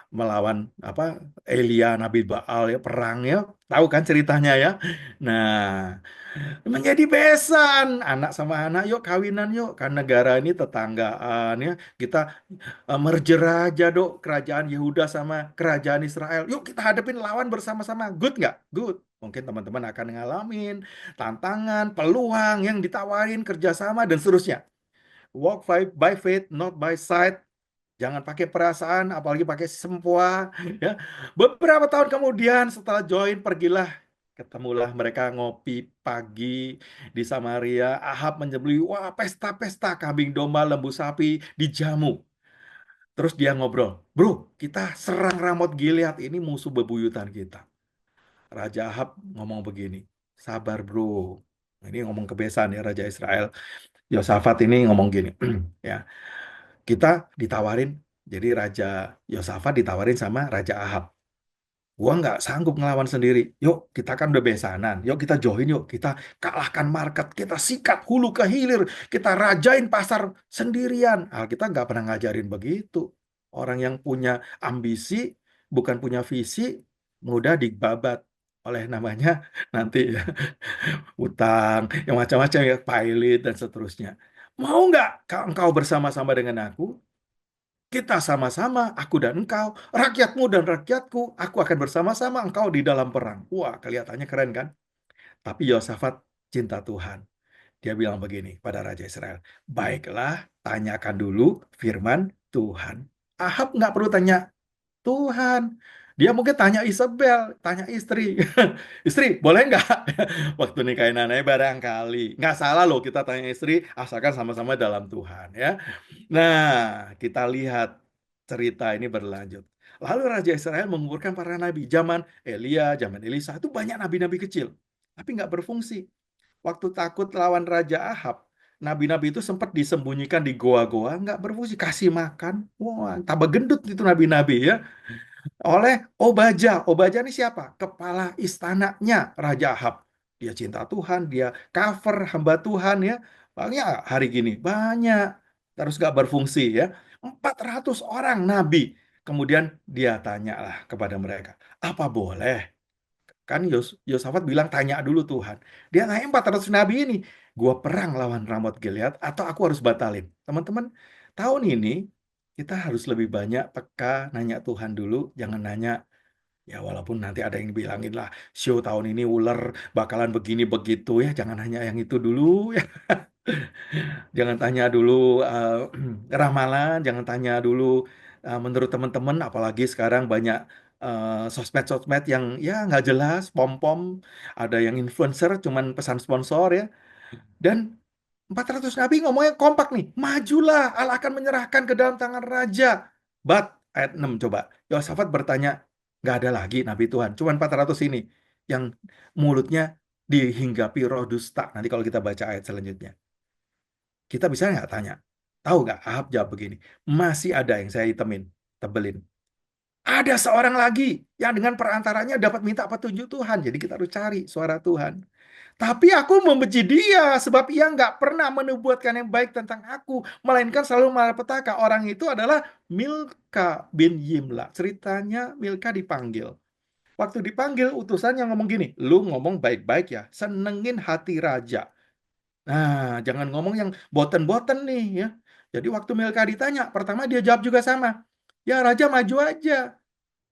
melawan apa Elia Nabi Baal ya perang ya, tahu kan ceritanya ya. Nah, menjadi besan anak sama anak, yuk kawinan yuk, kan negara ini tetanggaan ya, kita merger aja dok, kerajaan Yehuda sama kerajaan Israel, yuk kita hadapin lawan bersama-sama. Good nggak? Good. Mungkin teman-teman akan ngalamin tantangan, peluang yang ditawarin, kerjasama dan seterusnya. Walk by faith, not by sight. Jangan pakai perasaan, apalagi pakai sempoa. Ya. Beberapa tahun kemudian setelah join, pergilah. Ketemulah mereka ngopi pagi di Samaria. Ahab menyembelih, wah pesta-pesta kambing domba, lembu sapi, dijamu. Terus dia ngobrol, bro, kita serang Ramot Gilead, ini musuh bebuyutan kita. Raja Ahab ngomong begini, sabar bro. Ini ngomong kebiasaan ya Raja Israel. Yosafat ini ngomong gini, ya kita ditawarin, jadi Raja Yosafat ditawarin sama Raja Ahab. Gua nggak sanggup ngelawan sendiri. Yuk, kita kan udah besanan. Yuk kita join yuk. Kita kalahkan market. Kita sikat hulu ke hilir. Kita rajain pasar sendirian. Kita nggak pernah ngajarin begitu. Orang yang punya ambisi, bukan punya visi, mudah dibabat oleh namanya nanti ya, utang, yang macam-macam ya, pilot dan seterusnya. Mau nggak engkau bersama-sama dengan aku? Kita sama-sama, aku dan engkau, rakyatmu dan rakyatku, aku akan bersama-sama engkau di dalam perang. Wah, kelihatannya keren kan? Tapi Yosafat cinta Tuhan. Dia bilang begini pada Raja Israel, baiklah, tanyakan dulu firman Tuhan. Ahab nggak perlu tanya Tuhan. Dia mungkin tanya Isabel, tanya istri. Istri, boleh nggak? Waktu nikahin anaknya barangkali. Nggak salah loh kita tanya istri, asalkan sama-sama dalam Tuhan ya. Nah, kita lihat cerita ini berlanjut. Lalu Raja Israel mengumpulkan para nabi. Zaman Elia, zaman Elisa, itu banyak nabi-nabi kecil. Tapi nggak berfungsi. Waktu takut lawan Raja Ahab, nabi-nabi itu sempat disembunyikan di goa-goa, nggak berfungsi. Kasih makan, wah, tambah gendut itu nabi-nabi ya, oleh Obaja. Obaja ini siapa? Kepala istananya Raja Ahab. Dia cinta Tuhan, dia cover hamba Tuhan ya. Banyak hari gini, banyak. Terus gak berfungsi ya. 400 orang nabi. Kemudian dia tanyalah kepada mereka, apa boleh? Kan Yosafat bilang tanya dulu Tuhan. Dia nanya 400 nabi ini, gua perang lawan Ramot Gilead atau aku harus batalin? Teman-teman, tahun ini kita harus lebih banyak peka nanya Tuhan dulu, jangan nanya ya walaupun nanti ada yang bilangin lah, show tahun ini ular bakalan begini begitu ya, jangan hanya yang itu dulu ya. Jangan tanya dulu ramalan, jangan tanya dulu menurut teman-teman, apalagi sekarang banyak sosmed-sosmed yang ya nggak jelas, pom-pom, ada yang influencer cuman pesan sponsor ya. Dan 400 nabi ngomongnya kompak nih, majulah, Allah akan menyerahkan ke dalam tangan raja. But ayat 6 coba, Yosafat bertanya, nggak ada lagi nabi Tuhan, cuman 400 ini yang mulutnya dihinggapi roh dusta. Nanti kalau kita baca ayat selanjutnya. Kita bisa nggak tanya? Tahu nggak? Ahab jawab begini. Masih ada yang saya hitemin, tebelin. Ada seorang lagi yang dengan perantaranya dapat minta petunjuk Tuhan. Jadi kita harus cari suara Tuhan. Tapi aku membenci dia sebab ia nggak pernah menubuatkan yang baik tentang aku. Melainkan selalu malapetaka. Orang itu adalah Milka bin Yimla. Ceritanya Milka dipanggil. Waktu dipanggil utusannya ngomong gini. Lu ngomong baik-baik ya. Senengin hati raja. Nah, jangan ngomong yang boten-boten nih ya. Jadi waktu Milka ditanya, pertama dia jawab juga sama. Ya Raja maju aja.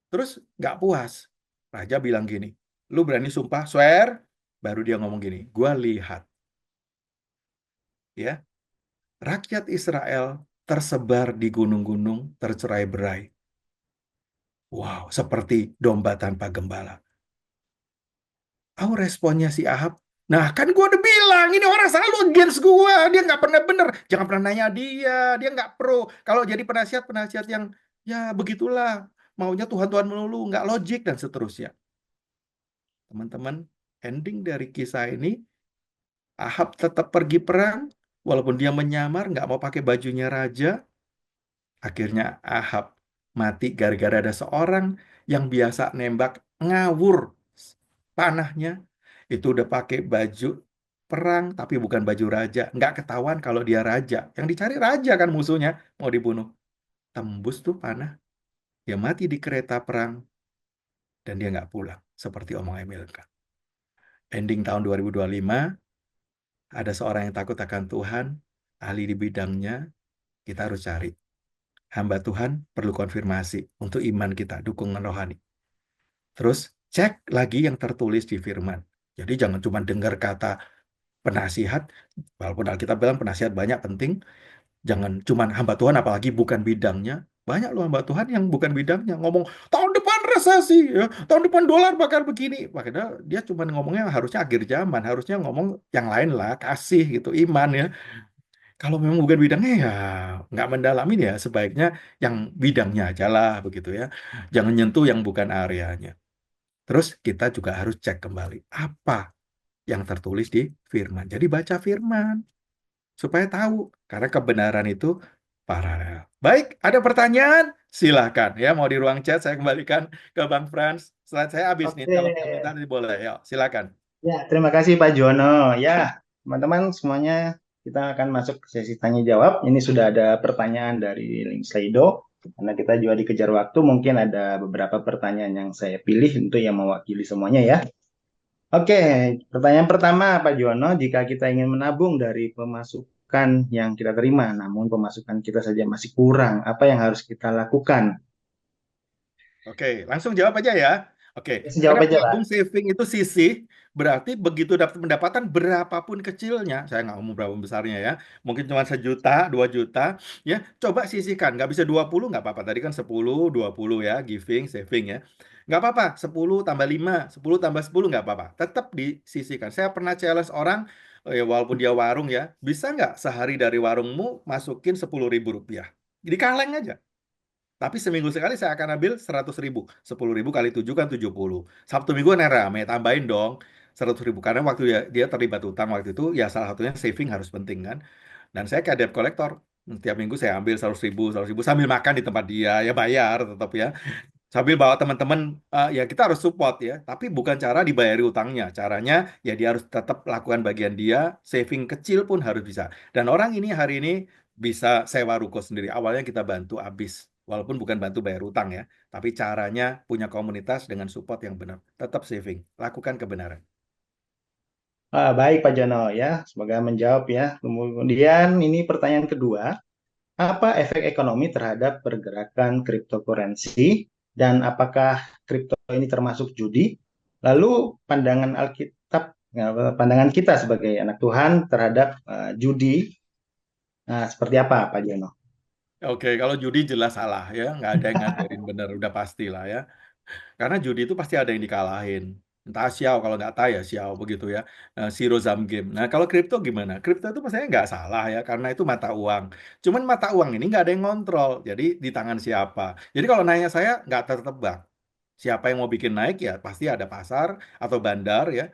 Terus nggak puas. Raja bilang gini, lu berani sumpah, swear? Baru dia ngomong gini, gua lihat ya, rakyat Israel tersebar di gunung-gunung, tercerai-berai. Wow, seperti domba tanpa gembala. Tahu responnya si Ahab? Nah, kan gue udah bilang, ini orang selalu against gue. Dia nggak pernah bener. Jangan pernah nanya dia nggak pro. Kalau jadi penasihat-penasihat yang, ya begitulah. Maunya Tuhan-Tuhan melulu, nggak logik, dan seterusnya. Teman-teman, ending dari kisah ini, Ahab tetap pergi perang, walaupun dia menyamar, nggak mau pakai bajunya raja. Akhirnya Ahab mati gara-gara ada seorang yang biasa nembak ngawur panahnya. Itu udah pakai baju perang, tapi bukan baju raja. Nggak ketahuan kalau dia raja. Yang dicari raja kan musuhnya, mau dibunuh. Tembus tuh panah. Dia mati di kereta perang, dan dia nggak pulang. Seperti omong Emilka. Ending tahun 2025, ada seorang yang takut akan Tuhan, ahli di bidangnya, kita harus cari. Hamba Tuhan perlu konfirmasi untuk iman kita, dukungan rohani. Terus cek lagi yang tertulis di firman. Jadi jangan cuma dengar kata penasihat, walaupun Alkitab bilang penasihat banyak penting, jangan cuma hamba Tuhan apalagi bukan bidangnya. Banyak loh hamba Tuhan yang bukan bidangnya ngomong tahun depan resesi ya, tahun depan dolar bakal begini. Padahal dia cuma ngomongnya harusnya akhir zaman, harusnya ngomong yang lain lah, kasih gitu, iman ya. Kalau memang bukan bidangnya ya nggak mendalamin ya sebaiknya yang bidangnya aja lah begitu ya. Jangan nyentuh yang bukan areanya. Terus kita juga harus cek kembali apa yang tertulis di firman. Jadi baca firman supaya tahu karena kebenaran itu paralel. Baik, ada pertanyaan? Silahkan ya mau di ruang chat saya kembalikan ke Bang Frans. Setelah saya habis nih Oke, kalau ada komentar boleh. Yuk, silakan. ya terima kasih Pak Jono. Ya, teman-teman semuanya kita akan masuk ke sesi tanya jawab. Ini sudah ada pertanyaan dari link Slido. Karena kita juga dikejar waktu, mungkin ada beberapa pertanyaan yang saya pilih untuk yang mewakili semuanya ya. Oke, pertanyaan pertama Pak Jono, jika kita ingin menabung dari pemasukan yang kita terima, namun pemasukan kita saja masih kurang, apa yang harus kita lakukan? Oke, langsung jawab aja ya. Oke, Sejawab karena aja lah. menabung saving itu sisih, berarti begitu dapat pendapatan berapapun kecilnya, saya nggak ngomong berapa besarnya ya, mungkin cuma 1 juta, 2 juta, ya coba sisihkan. Nggak bisa 20, nggak apa-apa. Tadi kan 10, 20 ya, giving, saving ya. Nggak apa-apa, 10 tambah 5, 10 tambah 10 nggak apa-apa. Tetap disisihkan. Saya pernah challenge orang, walaupun dia warung ya, bisa nggak sehari dari warungmu masukin 10.000 rupiah? Di kaleng aja. Tapi seminggu sekali saya akan ambil 100.000. 10.000 kali 7 kan 70. Sabtu Minggu kan rame, tambahin dong 100.000. Karena waktu dia terlibat utang waktu itu, ya salah satunya saving harus penting kan. Dan saya kayak debt collector. Tiap minggu saya ambil 100.000, 100.000 sambil makan di tempat dia, ya bayar tetap ya. Sambil bawa teman-teman, ya kita harus support ya. Tapi bukan cara dibayari utangnya. Caranya ya dia harus tetap lakukan bagian dia, saving kecil pun harus bisa. Dan orang ini hari ini bisa sewa ruko sendiri. Awalnya kita bantu habis, walaupun bukan bantu bayar utang ya. Tapi caranya punya komunitas dengan support yang benar. Tetap saving, lakukan kebenaran. Baik Pak Jono ya, semoga menjawab ya. Kemudian ini pertanyaan kedua, apa efek ekonomi terhadap pergerakan cryptocurrency dan apakah kripto ini termasuk judi? Lalu pandangan Alkitab, ya, pandangan kita sebagai anak Tuhan terhadap judi Nah, seperti apa Pak Jono? Oke, kalau judi jelas salah ya, nggak ada yang ngajarin bener, udah pasti lah ya. Karena judi itu pasti ada yang dikalahin. Entah Xiao, kalau nggak tahu ya Xiao begitu ya. Zero sum game. Nah kalau kripto gimana? Kripto itu maksudnya nggak salah ya, karena itu mata uang. Cuman mata uang ini nggak ada yang ngontrol. Jadi di tangan siapa? Jadi kalau nanya saya nggak tertebak. Siapa yang mau bikin naik ya pasti ada pasar atau bandar ya.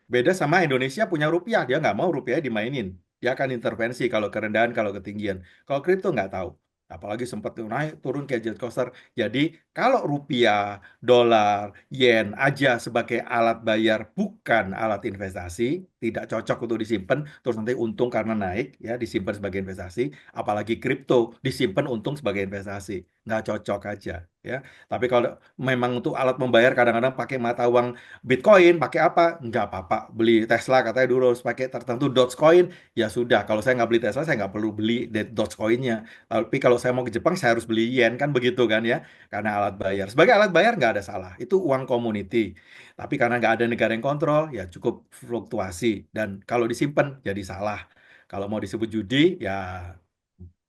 Beda sama Indonesia punya rupiah, dia nggak mau rupiah dimainin. Dia akan intervensi kalau kerendahan, kalau ketinggian. Kalau kripto nggak tahu. Apalagi sempat tuh naik turun kayak jet coaster. Jadi kalau rupiah, dolar, yen aja sebagai alat bayar bukan alat investasi, tidak cocok untuk disimpan, terus nanti untung karena naik ya disimpan sebagai investasi. Apalagi kripto disimpan untung sebagai investasi, nggak cocok aja ya. Tapi kalau memang untuk alat membayar kadang-kadang pakai mata uang Bitcoin pakai apa? Nggak apa-apa. Beli Tesla katanya dulu harus pakai tertentu Dogecoin. Ya sudah, kalau saya nggak beli Tesla, saya nggak perlu beli Dogecoinnya. Tapi kalau saya mau ke Jepang, saya harus beli yen kan begitu kan ya? Karena alat bayar. Sebagai alat bayar nggak ada salah. Itu uang community. Tapi karena nggak ada negara yang kontrol, ya cukup fluktuasi. Dan kalau disimpan, jadi salah. Kalau mau disebut judi, ya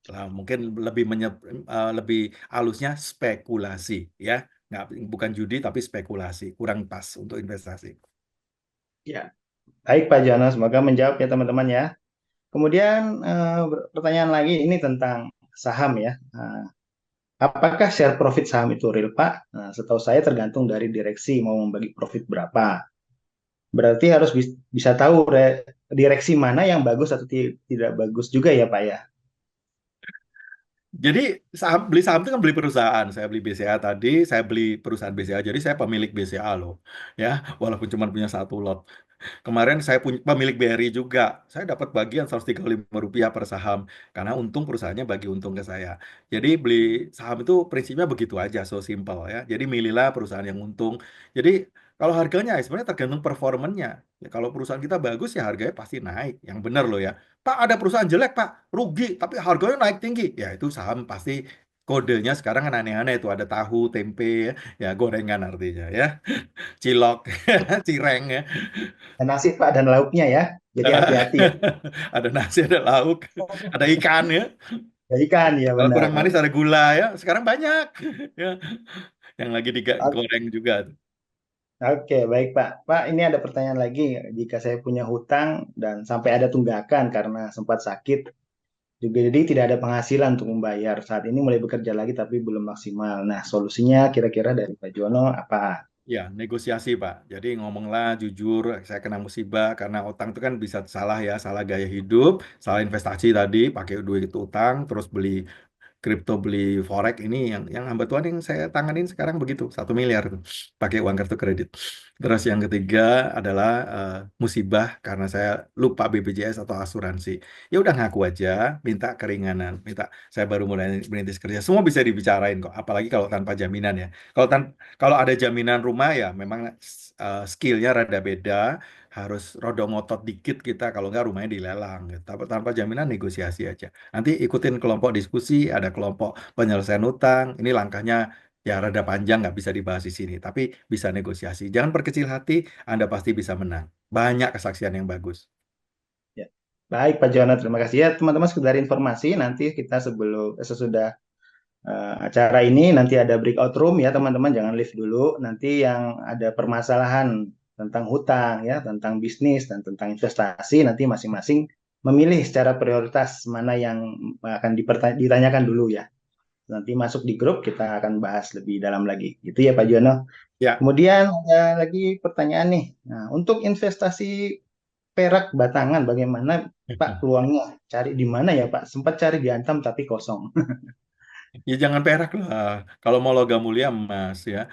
lah, mungkin lebih halusnya spekulasi ya. Nggak, bukan judi tapi spekulasi. Kurang pas untuk investasi. Ya, baik Pak Jono, semoga menjawab ya teman-teman ya. Kemudian pertanyaan lagi ini tentang saham ya. Apakah share profit saham itu real Pak? Nah, setahu saya tergantung dari direksi mau membagi profit berapa. Berarti harus bisa tahu direksi mana yang bagus atau tidak bagus juga ya Pak ya. Jadi beli saham itu kan beli perusahaan. Saya beli BCA tadi, saya beli perusahaan BCA. Jadi saya pemilik BCA loh, ya, walaupun cuma punya satu lot. Kemarin saya punya pemilik BRI juga. Saya dapat bagian Rp135 per saham karena untung perusahaannya bagi untung ke saya. Jadi beli saham itu prinsipnya begitu aja, so simple ya. Jadi milihlah perusahaan yang untung. Jadi kalau harganya ya sebenarnya tergantung performannya. Ya, kalau perusahaan kita bagus ya harganya pasti naik. Yang benar loh ya. Pak ada perusahaan jelek Pak, rugi tapi harganya naik tinggi. Ya itu saham pasti kodenya sekarang kan aneh-aneh itu ada tahu, tempe ya gorengan artinya ya. Cilok, cireng ya. Dan nasi Pak dan lauknya ya. Jadi hati-hati. Ada nasi, ada lauk, ada ikan ya. Ya ikan ya Kalau kurang benar. manis ada gula ya. Sekarang banyak ya yang lagi digoreng juga. Oke, baik Pak. Pak, ini ada pertanyaan lagi. Jika saya punya hutang dan sampai ada tunggakan karena sempat sakit, juga jadi tidak ada penghasilan untuk membayar. Saat ini mulai bekerja lagi tapi belum maksimal. Nah, solusinya kira-kira dari Pak Jono apa? Ya, negosiasi Pak. Jadi ngomonglah jujur, saya kena musibah karena utang itu kan bisa salah ya, salah gaya hidup, salah investasi tadi, pakai duit itu utang, terus beli kripto beli forex ini yang hamba Tuhan yang saya tanganin sekarang begitu 1 miliar itu pakai uang kartu kredit. Terus yang ketiga adalah musibah karena saya lupa BPJS atau asuransi. Ya udah ngaku aja, minta keringanan, minta saya baru mulai merintis kerja. Semua bisa dibicarain kok, apalagi kalau tanpa jaminan ya. Kalau ada jaminan rumah ya memang skillnya rada beda, harus rodo ngotot dikit kita kalau nggak rumahnya dilelang gitu. Tanpa jaminan negosiasi aja. Nanti ikutin kelompok diskusi, ada kelompok penyelesaian utang. Ini langkahnya ya rada panjang, nggak bisa dibahas di sini, tapi bisa negosiasi. Jangan berkecil hati, Anda pasti bisa menang. Banyak kesaksian yang bagus. Ya. Baik Pak Jono, terima kasih ya teman-teman sekedar informasi. Nanti kita sesudah acara ini nanti ada breakout room ya teman-teman, jangan leave dulu. Nanti yang ada permasalahan tentang hutang ya, tentang bisnis dan tentang investasi nanti masing-masing memilih secara prioritas mana yang akan ditanyakan dulu ya. Nanti masuk di grup kita akan bahas lebih dalam lagi. Itu ya Pak Jono. Ya, Kemudian ada lagi pertanyaan nih. Nah, untuk investasi perak batangan bagaimana Pak peluangnya? Cari di mana ya Pak? Sempat cari di Antam tapi kosong. ya jangan perak lah. Kalau mau logam mulia emas ya.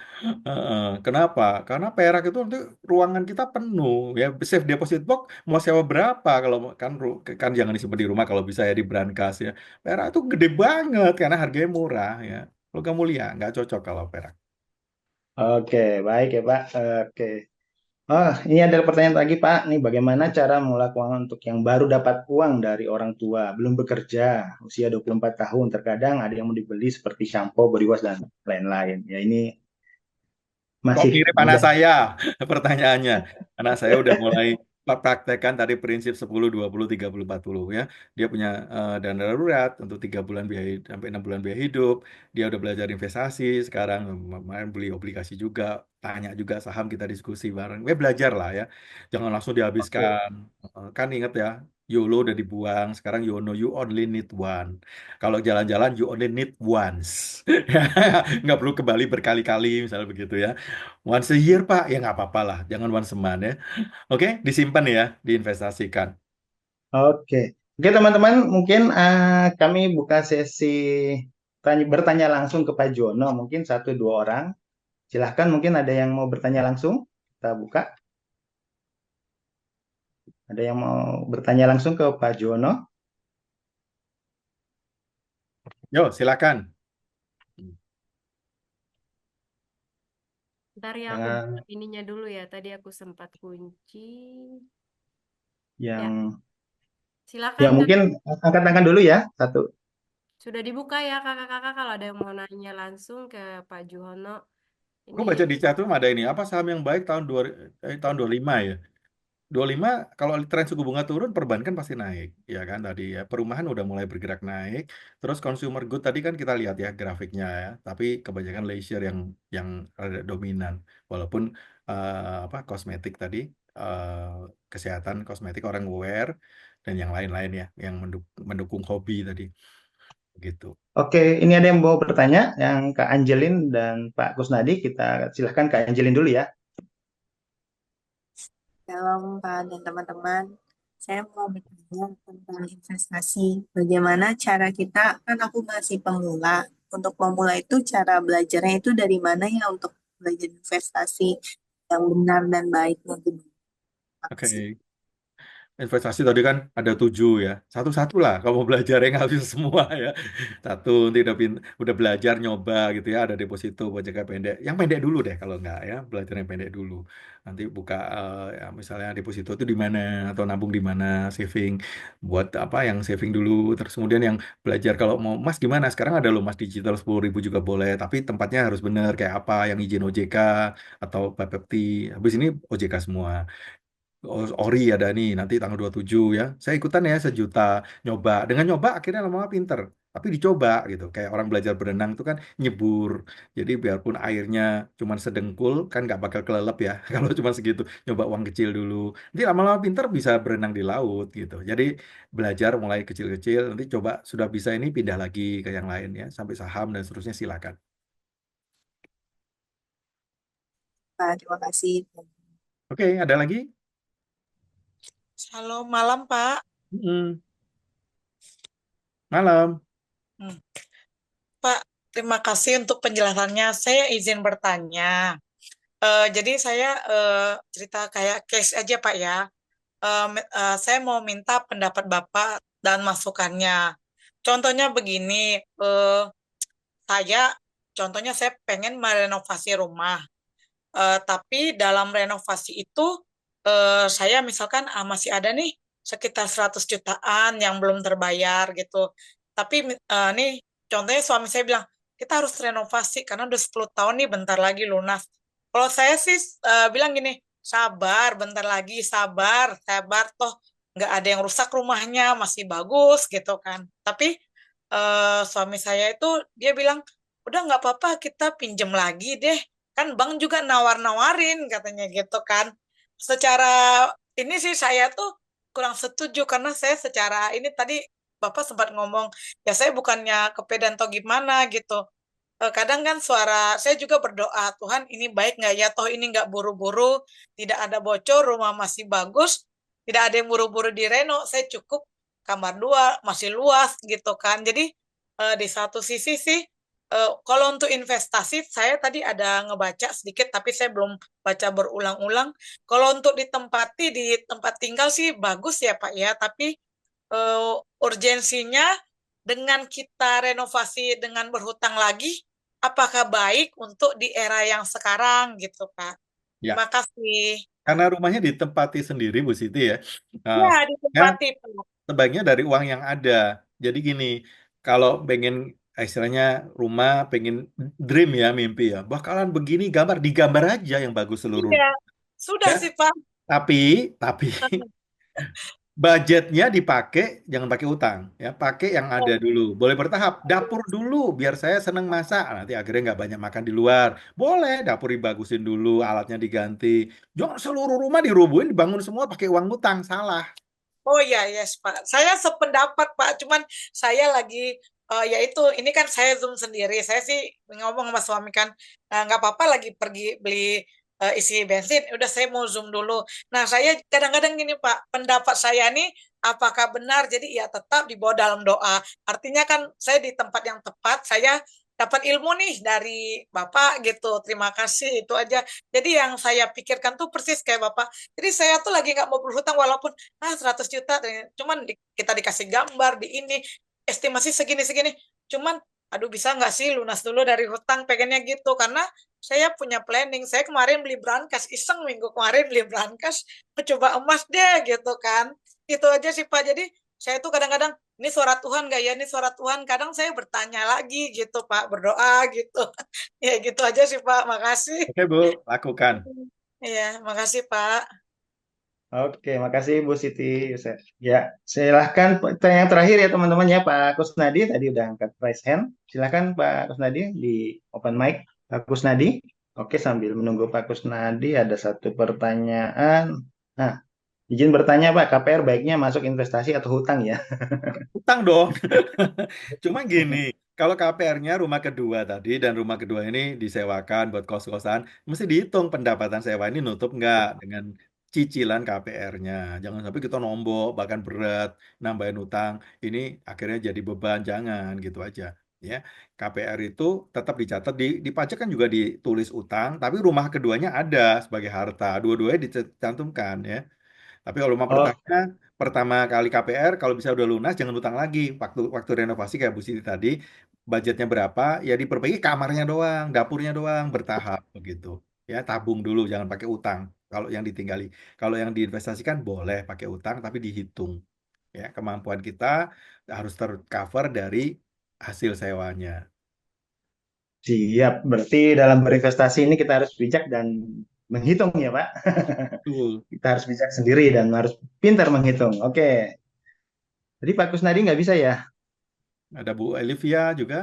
Kenapa? Karena perak itu nanti ruangan kita penuh ya. Safe deposit box mau sewa berapa kalau kan kan jangan disimpan di rumah kalau bisa ya di brankas ya. Perak itu gede banget karena harganya murah ya. Logam mulia nggak cocok kalau perak. Oke, baik ya Pak. Oke. Oh, ini ada pertanyaan lagi Pak. Nih, bagaimana cara mengelola keuangan untuk yang baru dapat uang dari orang tua, belum bekerja, usia 24 tahun, terkadang ada yang mau dibeli seperti shampoo, body wash, dan lain-lain. Ya, ini Kok masih mirip anak muda. saya pertanyaannya. Anak saya udah mulai praktekkan tadi prinsip 10, 20, 30, 40 ya. Dia punya dana darurat untuk 3 bulan biaya sampai 6 bulan biaya hidup. Dia udah belajar investasi, sekarang main beli obligasi juga, tanya juga saham kita diskusi bareng. Belajar lah ya. Jangan langsung Oke. dihabiskan. Kan ingat ya, YOLO udah dibuang, sekarang you know you only need one. Kalau jalan-jalan you only need once. Nggak perlu ke Bali berkali-kali misalnya begitu ya. Once a year Pak, ya nggak apa-apa lah. Jangan once a month ya. Oke, disimpan ya, diinvestasikan. Oke, oke teman-teman, mungkin kami buka sesi bertanya langsung ke Pak Jono, mungkin satu dua orang. Silahkan, mungkin ada yang mau bertanya langsung. Kita buka. Ada yang mau bertanya langsung ke Pak Jono? Yo, silakan. Ntar ya aku buka Jangan ininya dulu ya. Tadi aku sempat kunci. Ya, yang ya silakan Kak. mungkin angkat tangan dulu ya. Satu. Sudah dibuka ya kakak-kakak kalau ada yang mau nanya langsung ke Pak Juhono. Gue Ini baca di chatroom ada ini, apa saham yang baik tahun 25 ya? 25 kalau tren suku bunga turun, perbankan pasti naik, ya kan tadi ya. Perumahan udah mulai bergerak naik. Terus consumer good tadi kan kita lihat ya grafiknya ya. Tapi kebanyakan leisure yang ada dominan. Walaupun apa kosmetik tadi, kesehatan kosmetik orang wear dan yang lain-lain ya, yang mendukung hobi tadi, gitu. Oke, ini ada yang mau bertanya, yang Kak Angelin dan Pak Kusnadi. Kita silahkan Kak Angelin dulu ya. Shalom Pak dan teman-teman. Saya mau bertanya tentang investasi. Bagaimana cara kita, kan aku masih pemula. Untuk pemula itu cara belajarnya itu dari mana ya untuk belajar investasi yang benar dan baiknya gitu. Terima kasih. Oke. Investasi tadi kan ada 7 ya. Satu-satu lah kamu belajar yang habis semua ya. Satu, nanti udah belajar nyoba gitu ya. Ada deposito buat jangka pendek. Yang pendek dulu deh kalau nggak ya. Belajar yang pendek dulu. Nanti buka ya, misalnya deposito itu di mana atau nabung di mana, saving buat apa yang saving dulu. Terus kemudian yang belajar kalau mau emas gimana. Sekarang ada loh emas digital 10.000 juga boleh. Tapi tempatnya harus benar kayak apa yang izin OJK atau Bapepti. Habis ini OJK semua. Ori ada nih nanti tanggal 27 ya. Saya ikutan ya 1 juta nyoba. Dengan nyoba akhirnya lama-lama pinter. Tapi dicoba gitu. Kayak orang belajar berenang itu kan nyebur. Jadi biarpun airnya cuma sedengkul kan nggak bakal kelelep ya. Kalau cuma segitu. Nyoba uang kecil dulu. Nanti lama-lama pinter bisa berenang di laut gitu. Jadi belajar mulai kecil-kecil. Nanti coba sudah bisa ini pindah lagi ke yang lain ya. Sampai saham dan seterusnya silakan. Pak, terima kasih. Oke, ada lagi? Halo, malam Pak. Mm-mm. Malam. Hmm. Pak, terima kasih untuk penjelasannya. Saya izin bertanya. Jadi saya cerita kayak case aja Pak ya. Saya mau minta pendapat Bapak dan masukannya. Contohnya begini, saya, contohnya saya pengen merenovasi rumah. Tapi dalam renovasi itu saya misalkan masih ada nih sekitar 100 jutaan yang belum terbayar gitu. Tapi nih contohnya suami saya bilang kita harus renovasi karena udah 10 tahun nih bentar lagi lunas. Kalau saya sih bilang gini, sabar bentar lagi, sabar, sabar toh nggak ada yang rusak rumahnya, masih bagus gitu kan. Tapi suami saya itu dia bilang udah nggak apa-apa kita pinjem lagi deh kan bank juga nawar-nawarin katanya gitu kan. Secara ini sih saya tuh kurang setuju karena saya secara ini tadi Bapak sempat ngomong ya saya bukannya kepedan atau gimana gitu. Kadang kan suara saya juga berdoa Tuhan ini baik nggak ya toh ini nggak buru-buru tidak ada bocor rumah masih bagus tidak ada yang buru-buru direno saya cukup kamar dua masih luas gitu kan jadi di satu sisi sih kalau untuk investasi, saya tadi ada ngebaca sedikit, tapi saya belum baca berulang-ulang. Kalau untuk ditempati di tempat tinggal sih bagus ya Pak ya, tapi urgensinya dengan kita renovasi dengan berhutang lagi, apakah baik untuk di era yang sekarang gitu Pak? Ya. Terima kasih. Karena rumahnya ditempati sendiri, Bu Siti ya. Nah, Ya, ya ditempati Pak. sebaiknya dari uang yang ada. Jadi gini, kalau pengen istilahnya rumah, pengen dream ya, mimpi ya, bakalan begini gambar, digambar aja yang bagus seluruh. Iya, sudah Ya, sih Pak. Tapi budgetnya dipakai, jangan pakai utang, ya. Pakai yang ada Oh, dulu. Boleh bertahap. Dapur dulu, biar saya seneng masak. Nanti akhirnya nggak banyak makan di luar. Boleh, dapur dibagusin dulu, alatnya diganti. Jangan seluruh rumah dirubuhin, dibangun semua pakai uang utang. Salah. oh ya, yes Pak. Saya sependapat Pak. Cuman saya lagi yaitu ini kan saya Zoom sendiri. Saya sih ngomong sama suami kan nggak apa-apa lagi pergi beli isi bensin. Udah saya mau Zoom dulu. Nah saya kadang-kadang gini Pak. Pendapat saya nih apakah benar? Jadi ya tetap dibawa dalam doa. Artinya kan saya di tempat yang tepat. Saya dapat ilmu nih dari Bapak gitu. Terima kasih itu aja. Jadi yang saya pikirkan tuh persis kayak Bapak. Jadi saya tuh lagi nggak mau berhutang walaupun 100 juta cuman kita dikasih gambar di ini estimasi segini-segini cuman aduh bisa nggak sih lunas dulu dari hutang pengennya gitu karena saya punya planning saya kemarin beli brankas iseng minggu kemarin beli brankas coba emas deh gitu kan itu aja sih Pak jadi saya tuh kadang-kadang ini suara Tuhan nggak ya ini suara Tuhan kadang saya bertanya lagi gitu Pak berdoa gitu ya gitu aja sih Pak makasih Oke, Bu, lakukan. ya makasih Pak. Oke, makasih Bu Siti. Ya, silahkan pertanyaan terakhir ya teman-teman ya. Pak Kusnadi tadi udah angkat raise hand. Silahkan Pak Kusnadi di open mic. Pak Kusnadi. Oke, sambil menunggu Pak Kusnadi ada satu pertanyaan. Nah, izin bertanya Pak, KPR baiknya masuk investasi atau hutang ya? Utang dong. Cuma gini, kalau KPR-nya rumah kedua tadi dan rumah kedua ini disewakan buat kos-kosan, mesti dihitung pendapatan sewa ini nutup nggak dengan cicilan KPR-nya. Jangan sampai kita nombok, bahkan berat, nambahin utang. Ini akhirnya jadi beban, jangan gitu aja. Ya, KPR itu tetap dicatat di pajak kan juga ditulis utang, tapi rumah keduanya ada sebagai harta. Dua-duanya dicantumkan ya. Tapi kalau rumah Oh, pertama kali KPR, kalau bisa udah lunas, jangan utang lagi. Waktu waktu renovasi kayak Bu Siti tadi, budgetnya berapa? Ya diperbaiki kamarnya doang, dapurnya doang, bertahap begitu. Ya tabung dulu, jangan pakai utang. Kalau yang ditinggali, kalau yang diinvestasikan boleh pakai utang, tapi dihitung. Ya kemampuan kita harus tercover dari hasil sewanya. siap. Berarti dalam berinvestasi ini kita harus bijak dan menghitung ya Pak. Betul. Kita harus bijak sendiri dan harus pintar menghitung. Oke. Jadi Pak Kusnadi nggak bisa ya? Ada Bu Elivia juga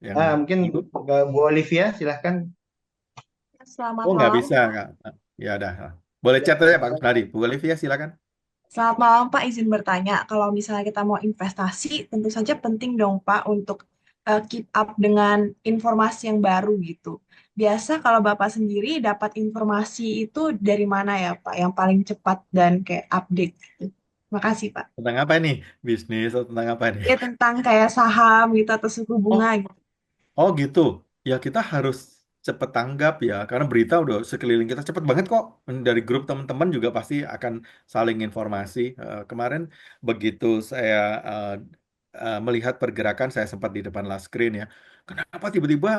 yang Mungkin ikut. Bu Olivia, silahkan. Selamat Oh nggak malam, bisa, Pak. Kak. Ya udah. Boleh Ya, chat aja Pak Kusnadi. Bu Olivia silakan. Selamat malam, Pak. Izin bertanya, kalau misalnya kita mau investasi, tentu saja penting dong, Pak, untuk keep up dengan informasi yang baru gitu. Biasa kalau Bapak sendiri dapat informasi itu dari mana ya, Pak, yang paling cepat dan kayak update gitu. Makasih, Pak. Tentang apa nih? Bisnis atau tentang apa nih? Ya tentang kayak saham gitu atau suku bunga Oh, gitu. oh gitu. Ya kita harus cepet tanggap ya, karena berita udah sekeliling kita cepet banget kok. Dari grup teman-teman juga pasti akan saling informasi. Kemarin begitu saya eh, melihat pergerakan, saya sempat di depan last screen ya. Kenapa tiba-tiba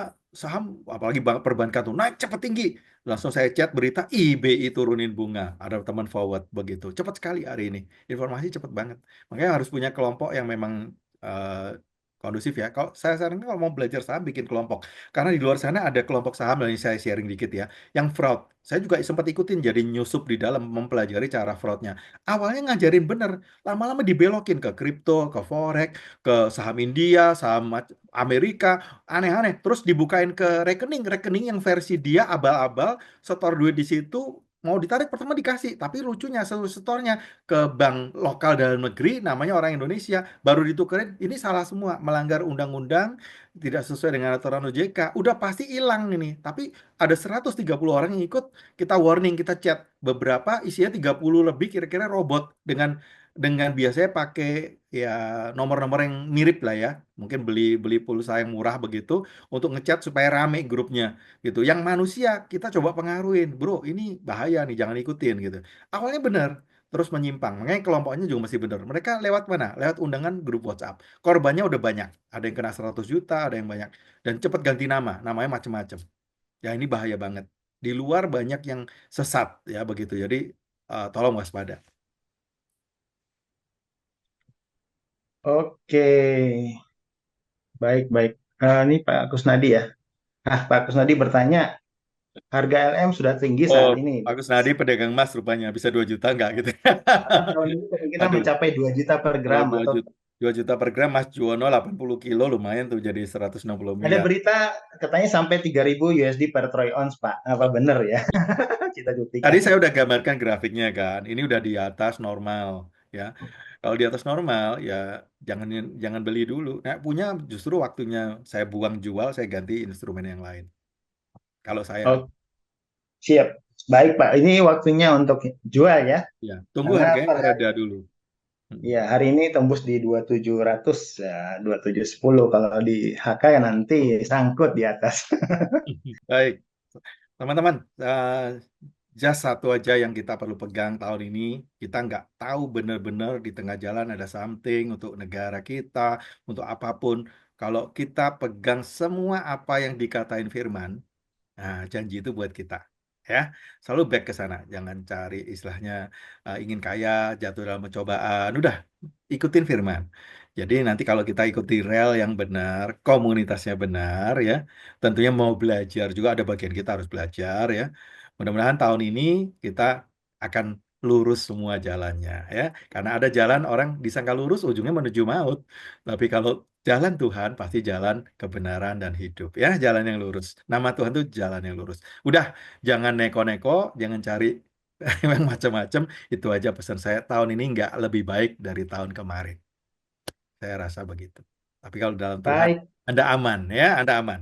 saham, apalagi perbankan tuh naik cepet tinggi? Langsung saya chat berita IBI turunin bunga. Ada teman forward begitu. Cepat sekali hari ini. Informasi cepet banget. Makanya harus punya kelompok yang memang eh, kondusif ya. Kalau saya sarankan kalau mau belajar saham bikin kelompok. Karena di luar sana ada kelompok saham yang saya sharing dikit ya, yang fraud. Saya juga sempat ikutin jadi nyusup di dalam mempelajari cara fraudnya. Awalnya ngajarin bener, lama-lama dibelokin ke kripto, ke forex, ke saham India, saham Amerika, aneh-aneh. Terus dibukain ke rekening yang versi dia abal-abal, setor duit di situ, mau ditarik pertama dikasih, tapi lucunya setornya ke bank lokal dalam negeri namanya orang Indonesia baru ditukerin ini salah semua melanggar undang-undang tidak sesuai dengan aturan OJK udah pasti hilang ini tapi ada 130 orang yang ikut kita warning kita chat beberapa isinya 30 lebih kira-kira robot dengan biasanya pakai ya nomor-nomor yang mirip lah ya mungkin beli beli pulsa yang murah begitu untuk ngechat supaya rame grupnya gitu yang manusia kita coba pengaruhin bro ini bahaya nih jangan ikutin gitu awalnya benar terus menyimpang. Makanya kelompoknya juga masih benar. Mereka lewat mana? Lewat undangan grup WhatsApp. Korbannya udah banyak. Ada yang kena 100 juta, ada yang banyak. Dan cepat ganti nama. Namanya macam-macam. Ya ini bahaya banget. Di luar banyak yang sesat ya begitu. Jadi tolong waspada. Oke, baik, baik. Ini Pak Kusnadi ya. Pak Kusnadi bertanya, Harga LM sudah tinggi Oh, saat ini. Pak Kusnadi pedagang emas rupanya bisa 2 juta nggak gitu. Tahun ini kemungkinan Aduh, mencapai 2 juta per kalau gram 2 atau juta, 2 juta per gram Mas Juwono 80 kilo lumayan tuh jadi 160 ada miliar. berita katanya sampai 3.000 USD per troy ounce, Pak. Apa benar ya? Kita Tadi buktikan. saya udah gambarkan grafiknya kan. Ini udah di atas normal ya. Kalau di atas normal ya jangan jangan beli dulu. Nah, punya justru waktunya saya buang jual, saya ganti instrumen yang lain. Kalau saya Oh, siap. Baik, Pak. Ini waktunya untuk jual ya. ya tunggu Karena harganya per hari, mereda dulu. Mm. ya, hari ini tembus di 2700 ya, 2710. Kalau di HK ya nanti sangkut di atas. Baik, teman-teman, just satu aja yang kita perlu pegang tahun ini, kita nggak tahu benar-benar di tengah jalan ada something untuk negara kita, untuk apapun. Kalau kita pegang semua apa yang dikatain Firman, nah, janji itu buat kita. Ya, selalu back ke sana. Jangan cari istilahnya ingin kaya, jatuh dalam pencobaan. Udah, ikutin firman. Jadi nanti kalau kita ikuti rel yang benar, komunitasnya benar ya, tentunya mau belajar juga ada bagian kita harus belajar ya. Mudah-mudahan tahun ini kita akan lurus semua jalannya ya. Karena ada jalan orang disangka lurus ujungnya menuju maut. Tapi kalau jalan Tuhan pasti jalan kebenaran dan hidup ya, jalan yang lurus. Nama Tuhan itu jalan yang lurus. Udah, jangan neko-neko, jangan cari yang macam-macam. Itu aja pesan saya. Tahun ini nggak lebih baik dari tahun kemarin. Saya rasa begitu. Tapi kalau dalam Tuhan, Baik. Anda aman ya, Anda aman.